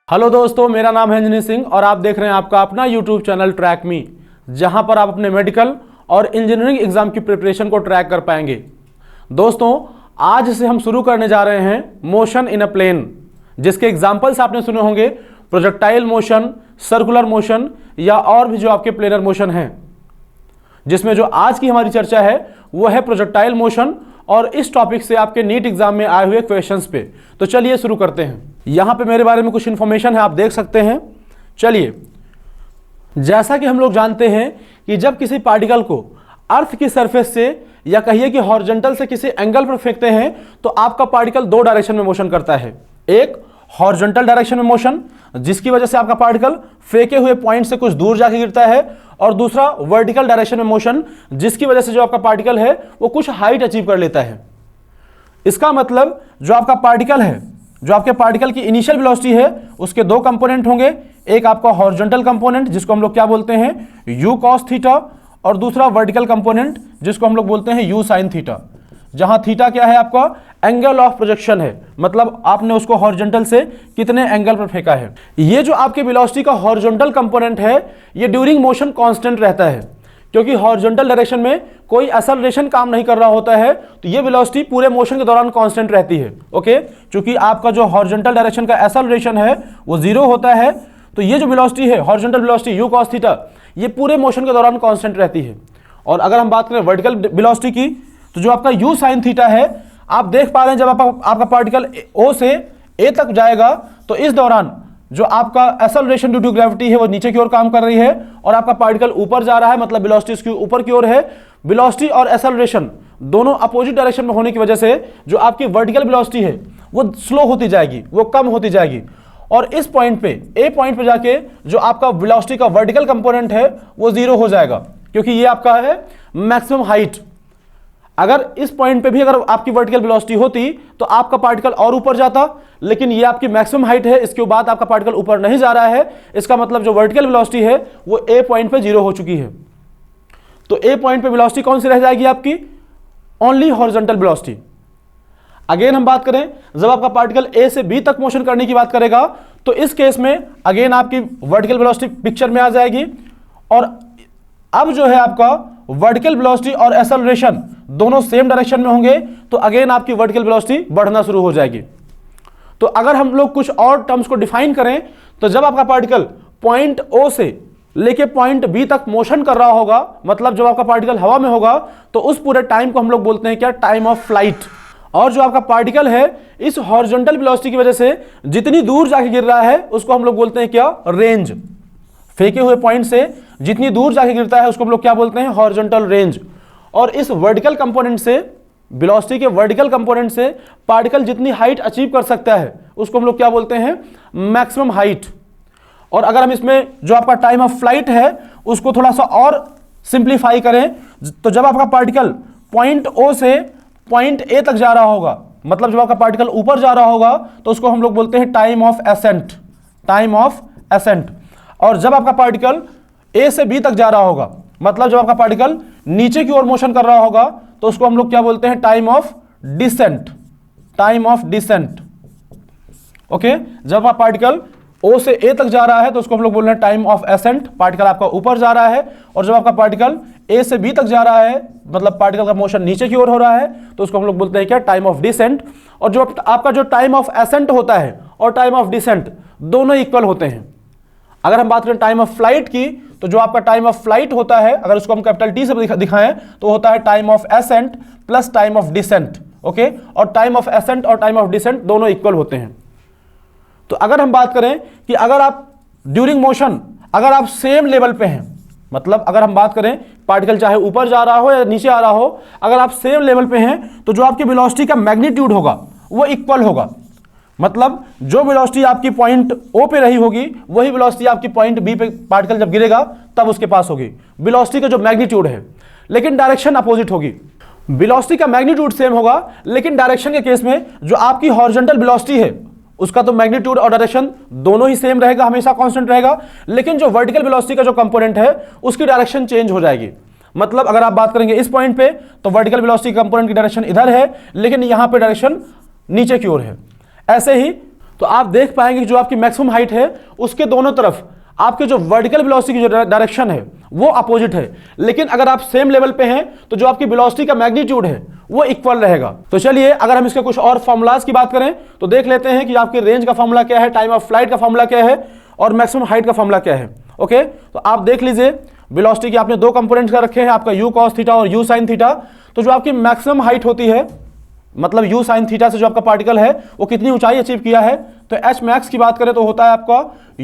Hello दोस्तों, मेरा नाम है अंजनी सिंह और आप देख रहे हैं आपका अपना यूट्यूब चैनल ट्रैक मी, जहां पर आप अपने मेडिकल और इंजीनियरिंग एग्जाम की प्रिपरेशन को ट्रैक कर पाएंगे। दोस्तों, आज से हम शुरू करने जा रहे हैं मोशन इन अ प्लेन, जिसके एग्जाम्पल्स आपने सुने होंगे प्रोजेक्टाइल मोशन, सर्कुलर मोशन या और भी जो आपके प्लेनर मोशन हैं। जिसमें जो आज की हमारी चर्चा है वो है प्रोजेक्टाइल मोशन और इस टॉपिक से आपके नीट एग्जाम में आए हुए क्वेश्चंस पे। तो चलिए शुरू करते हैं। यहां पे मेरे बारे में कुछ इंफॉर्मेशन है, आप देख सकते हैं। चलिए, जैसा कि हम लोग जानते हैं कि जब किसी पार्टिकल को अर्थ की सरफेस से या कहिए कि हॉरिजॉन्टल से किसी एंगल पर फेंकते हैं तो आपका पार्टिकल दो डायरेक्शन में मोशन करता है। एक हॉरिजॉन्टल डायरेक्शन में मोशन, जिसकी वजह से आपका पार्टिकल फेंके हुए पॉइंट से कुछ दूर जाके गिरता है, और दूसरा वर्टिकल डायरेक्शन में मोशन, जिसकी वजह से जो आपका पार्टिकल है वो कुछ हाइट अचीव कर लेता है। इसका मतलब जो आपका पार्टिकल है, जो आपके पार्टिकल की इनिशियल वेलोसिटी है, उसके दो कंपोनेंट होंगे। एक आपका हॉरिजॉन्टल कंपोनेंट जिसको हम लोग क्या बोलते हैं यू कॉस थीटा, और दूसरा वर्टिकल कंपोनेंट जिसको हम लोग बोलते हैं यू साइन थीटा, जहां थीटा क्या है आपका एंगल ऑफ प्रोजेक्शन है, मतलब आपने उसको हॉरिजॉन्टल से कितने एंगल पर फेंका है। ये जो आपके वेलोसिटी का हॉरिजॉन्टल कंपोनेंट है ये ड्यूरिंग मोशन कांस्टेंट रहता है, क्योंकि हॉरिजॉन्टल डायरेक्शन में कोई एक्सेलरेशन काम नहीं कर रहा होता है, तो ये वेलोसिटी पूरे मोशन के दौरान कांस्टेंट रहती है। ओके, क्योंकि आपका जो हॉरिजॉन्टल डायरेक्शन का एक्सेलरेशन है वो जीरो होता है, तो ये जो वेलोसिटी है horizontal velocity you cos theta ये पूरे मोशन के दौरान कांस्टेंट रहती है। और अगर हम बात करें वर्टिकल वेलोसिटी की, तो जो आपका यू साइन थीटा है, आप देख पा रहे हैं जब आपका पार्टिकल ओ से ए तक जाएगा तो इस दौरान जो आपका एक्सेलरेशन ड्यू टू ग्रेविटी है वो नीचे की ओर काम कर रही है, और आपका पार्टिकल ऊपर जा रहा है, मतलब वेलोसिटी इसकी ऊपर की ओर है। वेलोसिटी और एक्सेलरेशन दोनों अपोजिट डायरेक्शन में होने की वजह से जो आपकी वर्टिकल वेलोसिटी है वो स्लो होती जाएगी, वो कम होती जाएगी, और इस पॉइंट पे ए पॉइंट पे जाके जो आपका वेलोसिटी का वर्टिकल कंपोनेंट है वो जीरो हो जाएगा, क्योंकि ये आपका है मैक्सिमम हाइट। अगर इस पॉइंट पे भी अगर आपकी वर्टिकल वेलोसिटी होती तो आपका पार्टिकल और ऊपर जाता, लेकिन ये आपकी मैक्सिमम हाइट है, इसके बाद आपका पार्टिकल ऊपर नहीं जा रहा है। इसका मतलब जो वर्टिकल वेलोसिटी है वो ए पॉइंट पे जीरो हो चुकी है। तो ए पॉइंट पे वेलोसिटी कौन सी रह जाएगी आपकी? Only horizontal velocity. अगेन हम बात करें, जब आपका पार्टिकल ए से बी तक मोशन करने की बात करेगा तो इस केस में अगेन आपकी वर्टिकल वेलोसिटी पिक्चर में आ जाएगी, और अब जो है आपका वर्टिकल वेलोसिटी और एक्सेलरेशन दोनों सेम डायरेक्शन में होंगे, तो अगेन आपकी वर्टिकल वेलोसिटी बढ़ना शुरू हो जाएगी। तो अगर हम लोग कुछ और टर्म्स को डिफाइन करें, तो जब आपका पार्टिकल पॉइंट ओ से लेके पॉइंट बी तक मोशन कर रहा होगा, मतलब जब आपका पार्टिकल हवा में होगा, तो उस पूरे टाइम को हम लोग बोलते हैं क्या? Time of flight. और जो आपका पार्टिकल है इस हॉरिजॉन्टल वेलोसिटी की वजह से जितनी दूर जाके गिर रहा है उसको हम लोग बोलते हैं क्या? रेंज। फेंके हुए पॉइंट से जितनी दूर जाके गिरता है उसको हम लोग क्या बोलते हैं? Horizontal range. और इस वर्टिकल कंपोनेंट से, वेलोसिटी के वर्टिकल कंपोनेंट से पार्टिकल जितनी हाइट अचीव कर सकता है उसको हम लोग क्या बोलते हैं? Maximum height. और अगर हम इसमें जो आपका टाइम ऑफ फ्लाइट है उसको थोड़ा सा और सिंप्लीफाई करें, तो जब आपका पार्टिकल पॉइंट ओ से पॉइंट ए तक जा रहा होगा, मतलब जब आपका पार्टिकल ऊपर जा रहा होगा, तो उसको हम लोग बोलते हैं time of accent. Time of ascent. और जब आपका पार्टिकल ए से बी तक जा रहा होगा, मतलब जब आपका पार्टिकल नीचे की ओर मोशन कर रहा होगा, तो उसको हम लोग क्या बोलते हैं? Time of descent. Time of descent. Okay, जब आप पार्टिकल ओ से ए तक जा रहा है तो उसको हम लोग बोल रहे हैं टाइम ऑफ एसेंट, पार्टिकल आपका ऊपर जा रहा है। और जब आपका पार्टिकल ए से बी तक जा रहा है, मतलब पार्टिकल का मोशन नीचे की ओर हो रहा है, तो उसको हम लोग बोलते हैं क्या? Time of descent. और जो आपका जो टाइम ऑफ एसेंट होता है और टाइम ऑफ डिसेंट दोनों इक्वल होते हैं। अगर हम बात करें टाइम ऑफ फ्लाइट की, तो जो आपका टाइम ऑफ फ्लाइट होता है, अगर उसको हम कैपिटल टी से दिखाएं तो होता है time of ascent plus time of descent. Okay, और टाइम ऑफ एसेंट और टाइम ऑफ डिसेंट दोनों इक्वल होते हैं। तो अगर हम बात करें कि अगर आप ड्यूरिंग मोशन अगर आप सेम लेवल पे हैं, मतलब अगर हम बात करें पार्टिकल चाहे ऊपर जा रहा हो या नीचे आ रहा हो, अगर आप सेम लेवल पे हैं तो जो आपकी वेलोसिटी का मैग्नीट्यूड होगा वो इक्वल होगा। मतलब जो वेलोसिटी आपकी पॉइंट ओ पे रही होगी वही वेलोसिटी आपकी पॉइंट बी पे पार्टिकल जब गिरेगा तब उसके पास होगी। वेलोसिटी का जो मैग्नीट्यूड है, लेकिन डायरेक्शन अपोजिट होगी। वेलोसिटी का मैग्नीट्यूड सेम होगा, लेकिन डायरेक्शन के केस में जो आपकी हॉरिजॉन्टल वेलोसिटी है उसका तो मैग्नीट्यूड और डायरेक्शन दोनों ही सेम रहेगा, हमेशा कांस्टेंट रहेगा, लेकिन जो वर्टिकल वेलोसिटी का जो कंपोनेंट है उसकी डायरेक्शन चेंज हो जाएगी। मतलब अगर आप बात करेंगे इस पॉइंट पे तो वर्टिकल वेलोसिटी कंपोनेंट की डायरेक्शन इधर है, लेकिन यहां पे डायरेक्शन नीचे की ओर है। ऐसे ही तो आप देख पाएंगे कि जो आपकी मैक्सिमम हाइट है उसके दोनों तरफ आपके जो वर्टिकल वेलोसिटी की जो डायरेक्शन है वो अपोजिट है, लेकिन अगर आप सेम लेवल पे हैं तो जो आपकी वेलोसिटी का मैग्नीट्यूड है वो इक्वल रहेगा। तो चलिए अगर हम इसके कुछ और फॉर्मूलाज की बात करें तो देख लेते हैं कि आपकी रेंज का फॉर्मूला क्या है, टाइम ऑफ फ्लाइट का फॉर्मूला क्या है और मैक्सिमम हाइट का फॉर्मूला क्या है। ओके, तो आप देख लीजिए वेलोसिटी के आपने दो कंपोनेंट्स का रखे हैं, आपका u cos थीटा और u sin थीटा। तो जो आपकी मैक्सिमम हाइट होती है मतलब u sin थीटा से जो आपका पार्टिकल है वो कितनी ऊंचाई अचीव किया है, तो h max की बात करें तो होता है आपका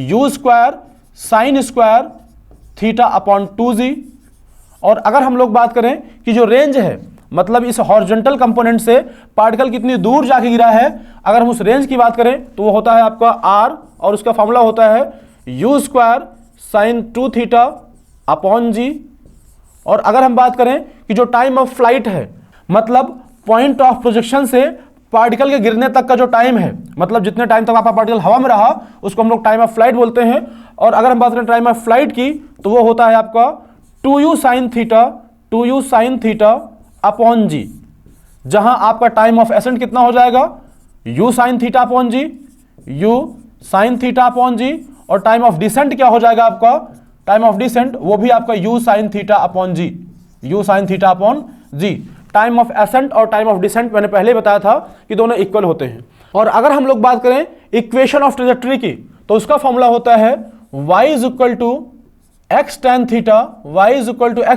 u square sign square theta upon 2g। और अगर हम लोग बात करें कि जो रेंज है मतलब इस हॉरिजॉन्टल कंपोनेंट से पार्टिकल कितनी दूर जाके गिरा है, अगर हम उस रेंज की बात करें तो वो होता है आपका r और उसका फॉर्मूला होता है u square sine 2 theta upon g। और अगर हम बात करें कि जो टाइम ऑफ फ्लाइट है मतलब पॉइंट ऑफ प्रोजेक्शन से पार्टिकल के गिरने तक का जो टाइम है, मतलब जितने टाइम तक आपका पार्टिकल हवा में रहा उसको हम लोग टाइम ऑफ फ्लाइट बोलते हैं। और अगर हम बात करें टाइम ऑफ फ्लाइट की तो वो होता है आपका 2u साइन थीटा अपॉन जी, जहां आपका टाइम ऑफ एसेंट कितना हो जाएगा u sine theta upon g, u sine theta upon g. और टाइम ऑफ डिसेंट क्या हो जाएगा आपका, टाइम ऑफ डिसेंट वो भी आपका u sine theta upon g, u sine theta upon g. Time of ascent और टाइम ऑफ डिसेंट मैंने पहले बताया था कि दोनों इक्वल होते हैं। और अगर हम लोग बात करें इक्वेशन ऑफ ट्रेजेक्टरी की तो उसका फॉर्मूला होता है y is equal to x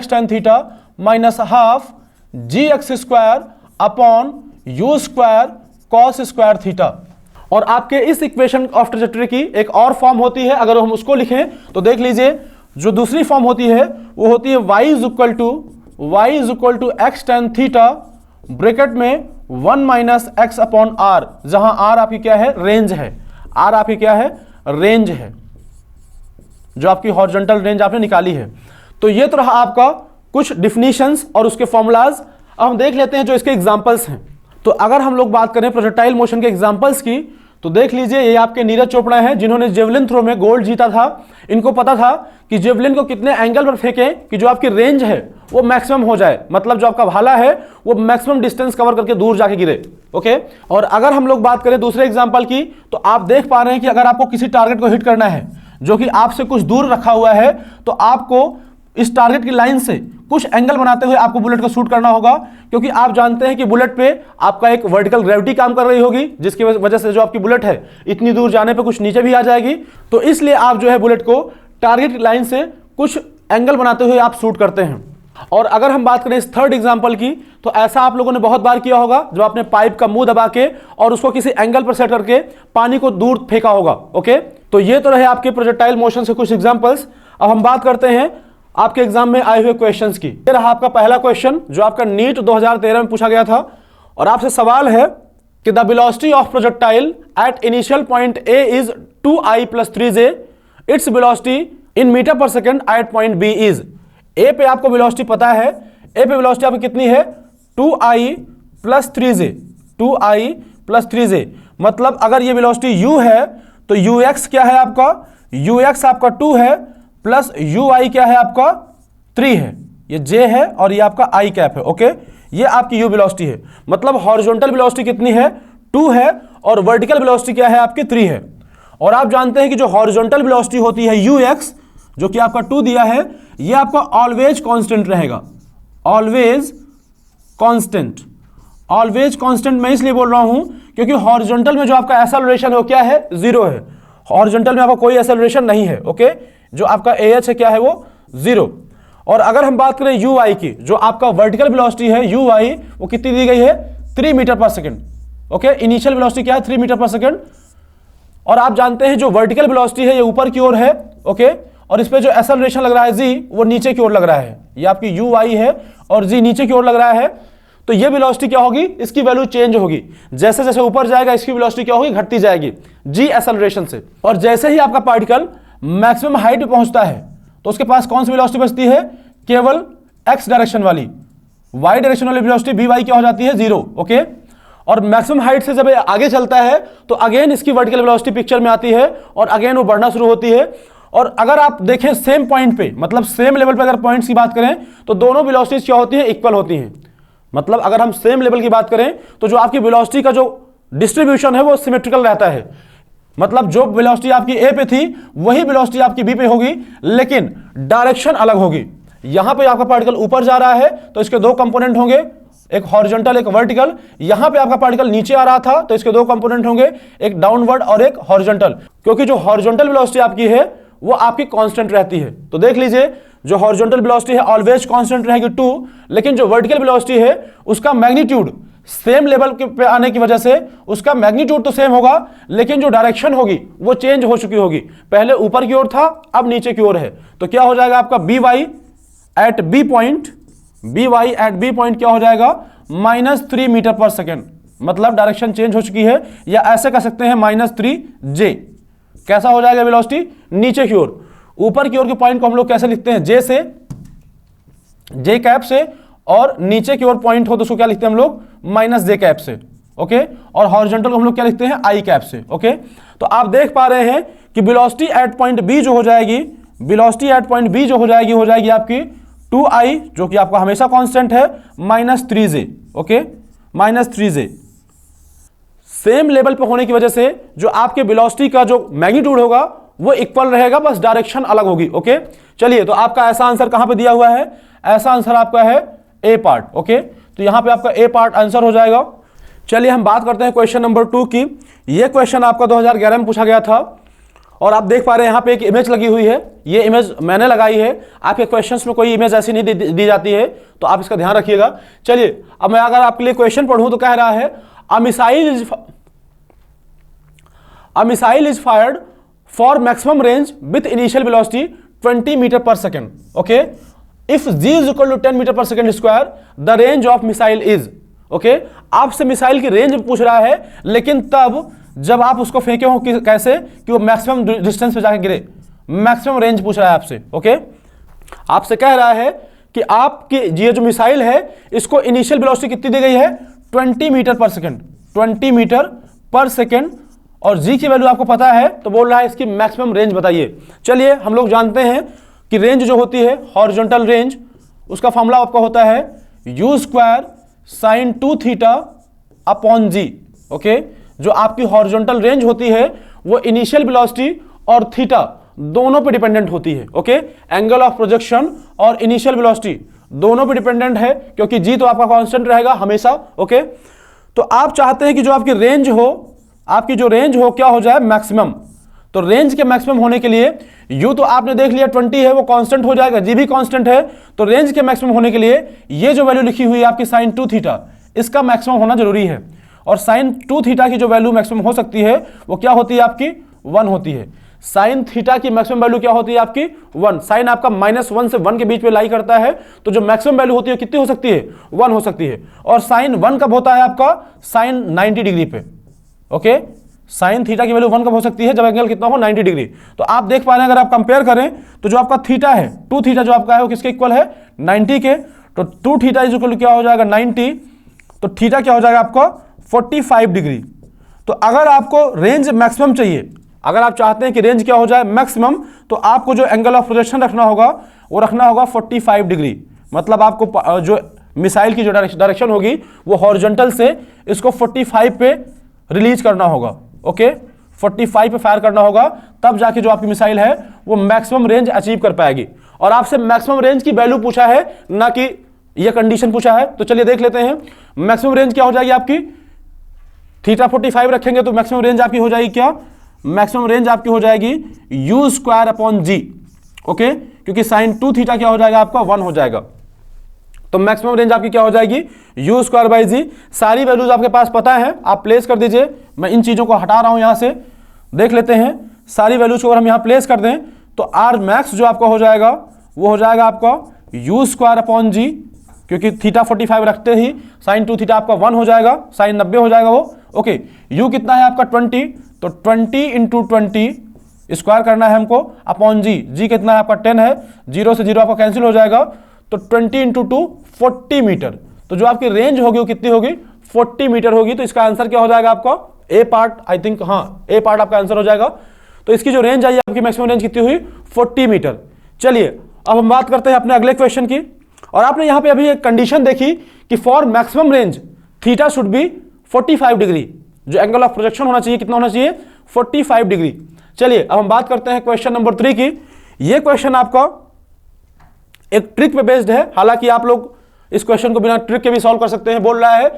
tan theta minus half ji x square upon you square cos square theta. और आपके इस इक्वेशन ऑफ ट्रेजेक्टरी की एक और फॉर्म होती है, अगर हम उसको लिखें तो देख लीजिए जो दूसरी फॉर्म होती है वो होती है y is equal to x tan theta bracket में 1 माइनस एक्स अपॉन आर, जहां आर आपकी क्या है, रेंज है। आर आपकी क्या है, रेंज है, जो आपकी हॉरिजॉन्टल रेंज आपने निकाली है। तो ये तो रहा आपका कुछ डिफिनीशंस और उसके फॉर्मूलाज। अब हम देख लेते हैं जो इसके एग्जांपल्स हैं। तो अगर हम लोग बात करें प्रोजेक्टाइल मोशन के एग्जांपल्स की तो देख लीजिए ये आपके नीरज चोपड़ा हैं जिन्होंने जेवलिन थ्रो में गोल्ड जीता था। इनको पता था कि जेवलिन को कितने एंगल पर फेंकें कि जो आपकी रेंज है वो मैक्सिमम हो जाए, मतलब जो आपका भाला है वो मैक्सिमम डिस्टेंस कवर करके दूर जाके गिरे। ओके, और अगर हम लोग बात करें दूसरे एग्जांपल की तो आप देख पा रहे हैं कि अगर आपको किसी टारगेट को हिट करना है जो कि आपसे कुछ दूर रखा हुआ है तो आपको इस टारगेट की लाइन से कुछ एंगल बनाते हुए आपको बुलेट को शूट करना होगा, क्योंकि आप जानते हैं कि बुलेट पे आपका एक वर्टिकल ग्रेविटी काम कर रही होगी जिसकी वजह से जो आपकी बुलेट है इतनी दूर जाने पे कुछ नीचे भी आ जाएगी। तो इसलिए आप जो है बुलेट को टारगेट लाइन से कुछ एंगल बनाते हुए आप शूट करते हैं। और अगर हम बात करें इस थर्ड एग्जाम्पल की तो ऐसा आप लोगों ने बहुत बार किया होगा जब आपने पाइप का मुंह दबा के और उसको किसी एंगल पर सेट करके पानी को दूर फेंका होगा। ओके, तो ये तो रहे आपके प्रोजेक्टाइल मोशन से कुछ एग्जाम्पल्स। अब हम बात करते हैं आपके एग्जाम में आए हुए क्वेश्चंस की। ये रहा आपका पहला क्वेश्चन जो आपका नीट 2013 में पूछा गया था और आपसे सवाल है कि the velocity of projectile at initial point A is 2i + 3j, its velocity in metre per second at point B is. A पे आपको वेलोसिटी पता है, ए पे वेलोसिटी आपकी कितनी है 2i + 3j, 2i + 3j। मतलब अगर ये वेलोसिटी u है तो ux क्या है आपका, ux आपका 2 है प्लस ui क्या है आपका 3 है, ये j है और ये आपका i कैप है। ओके, ये आपकी u वेलोसिटी है। मतलब हॉरिजॉन्टल वेलोसिटी कितनी है 2 है और वर्टिकल वेलोसिटी क्या है आपकी 3 है। और आप जानते हैं कि जो हॉरिजॉन्टल वेलोसिटी होती है ux जो कि आपका 2 दिया है, ये आपका ऑलवेज कांस्टेंट रहेगा, ऑलवेज कांस्टेंट। ऑलवेज कांस्टेंट मैं इसलिए बोल रहा हूं क्योंकि हॉरिजॉन्टल में जो आपका एक्सेलरेशन है वो क्या है, 0 है। हॉरिजॉन्टल में आपका कोई एक्सेलरेशन नहीं है। ओके, जो आपका ah है क्या है वो 0। और अगर हम बात करें ui की, जो आपका वर्टिकल वेलोसिटी है ui वो कितनी दी गई है 3 metre per second. Okay, initial velocity क्या है 3 मीटर पर सेकंड। और आप जानते हैं जो वर्टिकल वेलोसिटी है ये ऊपर की ओर है। ओके, और इस पे जो एक्सेलरेशन लग रहा है g वो नीचे की ओर लग रहा है, ये आपकी ui है और g नीचे की ओर लग रहा है। तो ये वेलोसिटी क्या होगी, इसकी वैल्यू चेंज होगी, जैसे जैसे ऊपर जाएगा इसकी वेलोसिटी क्या होगी, घटती जाएगी g एक्सेलरेशन से। और जैसे ही आपका पार्टिकल मैक्सिमम हाइट पे पहुंचता है तो उसके पास कौन सी वेलोसिटी बचती है, केवल x डायरेक्शन वाली। y डायरेक्शन वाली वेलोसिटी by क्या हो जाती है 0। ओके, और मैक्सिमम हाइट से जब आगे चलता है तो अगेन इसकी वर्टिकल वेलोसिटी पिक्चर में आती है और अगेन वो बढ़ना शुरू होती है। और अगर आप देखें सेम पॉइंट पे, मतलब सेम लेवल पे अगर पॉइंट्स की बात करें तो दोनों वेलोसिटीज क्या होती है, इक्वल होती हैं। मतलब अगर हम सेम लेवल की बात करें तो जो आपकी वेलोसिटी का जो डिस्ट्रीब्यूशन है वो सिमेट्रिकल रहता है। मतलब जो वेलोसिटी आपकी ए पे थी वही वेलोसिटी आपकी बी पे होगी, लेकिन डायरेक्शन अलग होगी। यहां पे आपका पार्टिकल ऊपर जा रहा है तो इसके दो कंपोनेंट होंगे, एक हॉरिजॉन्टल एक वर्टिकल। यहां पे आपका पार्टिकल नीचे आ रहा था तो इसके दो कंपोनेंट होंगे, एक डाउनवर्ड और एक हॉरिजॉन्टल। क्योंकि जो हॉरिजॉन्टल वेलोसिटी आपकी है वो आपकी कांस्टेंट रहती है। तो देख लीजिए, जो हॉरिजॉन्टल वेलोसिटी है ऑलवेज कांस्टेंट रहेगी 2, लेकिन जो वर्टिकल वेलोसिटी है उसका मैग्नीट्यूड सेम लेवल पे आने की वजह से उसका मैग्नीट्यूड तो सेम होगा, लेकिन जो डायरेक्शन होगी वो चेंज हो चुकी होगी। पहले ऊपर की ओर था, अब नीचे की ओर है। तो क्या हो जाएगा आपका B Y at B point, क्या हो जाएगा -3 मीटर पर सेकेंड। मतलब डायरेक्शन चेंज हो चुकी है, या ऐसे कह सकते हैं -3 कैसा हो जाएगा वेलोसिटी नीचे की ओर। ऊपर की ओर के पॉइंट को हम लोग कैसे लिखते हैं, जे कैप से, और नीचे की ओर पॉइंट हो तो उसको क्या लिखते हैं हम लोग -j कैप से। ओके, और हॉरिजॉन्टल को हम लोग क्या लिखते हैं I कैप से। ओके, तो आप देख पा रहे हैं कि वेलोसिटी एट पॉइंट बी जो हो जाएगी, हो जाएगी आपकी 2I, जो कि आपका हमेशा कांस्टेंट है, -3j। Okay, -3j। Same level पे होने की वजह से जो आपके वेलोसिटी का जो मैग्नीट्यूड होगा वो इक्वल रहेगा, बस डायरेक्शन अलग होगी। ओके, चलिए, तो आपका ऐसा आंसर कहां पे दिया हुआ है, ऐसा आंसर आपका है ए पार्ट। ओके, तो यहां पे आपका ए पार्ट आंसर हो जाएगा। चलिए हम बात करते हैं क्वेश्चन नंबर 2 की। यह क्वेश्चन आपका 2011 में पूछा गया था, और आप देख पा रहे हैं यहां पे एक इमेज लगी हुई है। ये इमेज मैंने लगाई है, आपके क्वेश्चंस में कोई इमेज ऐसी नहीं दी जाती है, तो आप इसका ध्यान रखिएगा। चलिए, अब मैं अगर आपके लिए क्वेश्चन पढ़ूं तो कह रहा है a missile is fired for maximum range with initial velocity 20 metre per second. Okay, if g is equal to 10 metre per second square the range of missile is. Okay, आपसे मिसाइल की range पूछ रहा है, लेकिन तब जब आप उसको फेंके हो कैसे कि वो मैक्सिमम डिस्टेंस पे जाके गिरे, मैक्सिमम रेंज पूछ रहा है आपसे। ओके, आपसे कह रहा है कि आपकी ये जो मिसाइल है इसको इनिशियल वेलोसिटी कितनी दी गई है, 20 metre per second, 20 metre per second, और g की वैल्यू आपको पता है, तो बोल रहा है इसकी मैक्सिमम रेंज बताइए। चलिए, हम लोग जानते हैं कि रेंज जो होती है हॉरिजॉन्टल रेंज, उसका फॉर्मूला आपका होता है u² sin 2 theta upon g। Okay, जो आपकी हॉरिजॉन्टल रेंज होती है वो इनिशियल वेलोसिटी और थीटा दोनों पे डिपेंडेंट होती है। ओके, एंगल ऑफ प्रोजेक्शन और इनिशियल वेलोसिटी दोनों पे डिपेंडेंट है, क्योंकि g तो आपका कांस्टेंट रहेगा हमेशा। ओके, तो आप चाहते हैं कि जो आपकी रेंज हो, आपकी जो रेंज हो क्या हो जाए, मैक्सिमम। तो रेंज के मैक्सिमम होने के लिए u तो आपने देख लिया 20 है, वो कांस्टेंट हो जाएगा, g भी कांस्टेंट है। तो रेंज के मैक्सिमम होने के लिए ये जो वैल्यू लिखी हुई है आपकी sin 2 थीटा, इसका मैक्सिमम होना जरूरी है। और sin 2 थीटा की जो वैल्यू मैक्सिमम हो सकती है वो क्या होती है आपकी 1 होती है। sin थीटा की मैक्सिमम वैल्यू क्या होती है आपकी 1। sin आपका -1 से 1 के बीच में लाई करता है, तो जो मैक्सिमम वैल्यू होती है कितनी हो सकती है, 1 हो सकती है। और sin 1 कब होता है आपका, sin 90 डिग्री पे। ओके, sin थीटा की वैल्यू 1 कब हो सकती है, जब एंगल कितना हो 90 डिग्री। तो आप देख पा रहे हैं, अगर आप कंपेयर करें तो जो आपका थीटा है, 2 थीटा जो आपका है वो किसके इक्वल है, 90 के। तो 2 थीटा इज इक्वल क्या हो जाएगा 90, तो थीटा क्या हो जाएगा आपका 45 डिग्री। तो अगर आपको रेंज मैक्सिमम चाहिए, अगर आप चाहते हैं कि रेंज क्या हो जाए मैक्सिमम, तो आपको जो एंगल ऑफ प्रोजेक्शन रखना होगा वो रखना होगा 45 डिग्री। मतलब आपको जो मिसाइल की जो डायरेक्शन होगी वो हॉरिजॉन्टल से इसको 45 पे रिलीज करना होगा। ओके, 45 पे फायर करना होगा, तब जाके जो आपकी मिसाइल है वो मैक्सिमम रेंज अचीव कर पाएगी। और आपसे मैक्सिमम रेंज की वैल्यू पूछा है, ना कि ये कंडीशन पूछा है। तो चलिए देख लेते हैं मैक्सिमम रेंज क्या हो जाएगी आपकी, थीटा 45 रखेंगे तो मैक्सिमम रेंज आपकी हो जाएगी क्या, मैक्सिमम रेंज आपकी हो जाएगी u² अपॉन g। ओके, क्योंकि sin 2 थीटा क्या हो जाएगा आपका 1 हो जाएगा। तो मैक्सिमम रेंज आपकी क्या हो जाएगी u² बाई जी। सारी वैल्यूज आपके पास पता है, आप प्लेस कर दीजिए। मैं इन चीजों को हटा रहा हूं, यहां से देख लेते हैं सारी वैल्यूज को। अगर हम यहां प्लेस कर दें तो r मैक्स जो आपका हो जाएगा वो हो जाएगा आपका u² अपॉन जी, क्योंकि थीटा 45 रखते ही sin 2 थीटा आपका 1 हो जाएगा, sin 90 हो जाएगा वो। ओके, u कितना है आपका 20, तो 20 इंटू 20 स्क्वायर करना है हमको अपॉन जी कितना है आपका 10 है, 0 से 0 आपका कैंसिल हो जाएगा। तो 20 इंटू 2 40 मीटर। तो जो आपकी रेंज होगी वो कितनी होगी 40 मीटर होगी। तो इसका आंसर क्या हो जाएगा आपका ए पार्ट, आई थिंक, हाँ ए पार्ट आपका आंसर हो जाएगा। तो इसकी जो रेंज आई आपकी मैक्सिमम रेंज कितनी हुई 40 मीटर। चलिए अब हम बात करते हैं अपने अगले क्वेश्चन की। और आपने यहां पे अभी एक कंडीशन देखी कि for maximum range theta should be 45 degree. जो एंगल ऑफ प्रोजेक्शन होना चाहिए कितना होना चाहिए 45 डिग्री। चलिए अब हम बात करते हैं क्वेश्चन नंबर 3 की। ये क्वेश्चन आपका एक ट्रिक पे बेस्ड है, हालांकि आप लोग इस क्वेश्चन को बिना ट्रिक के भी सॉल्व कर सकते हैं। बोल रहा है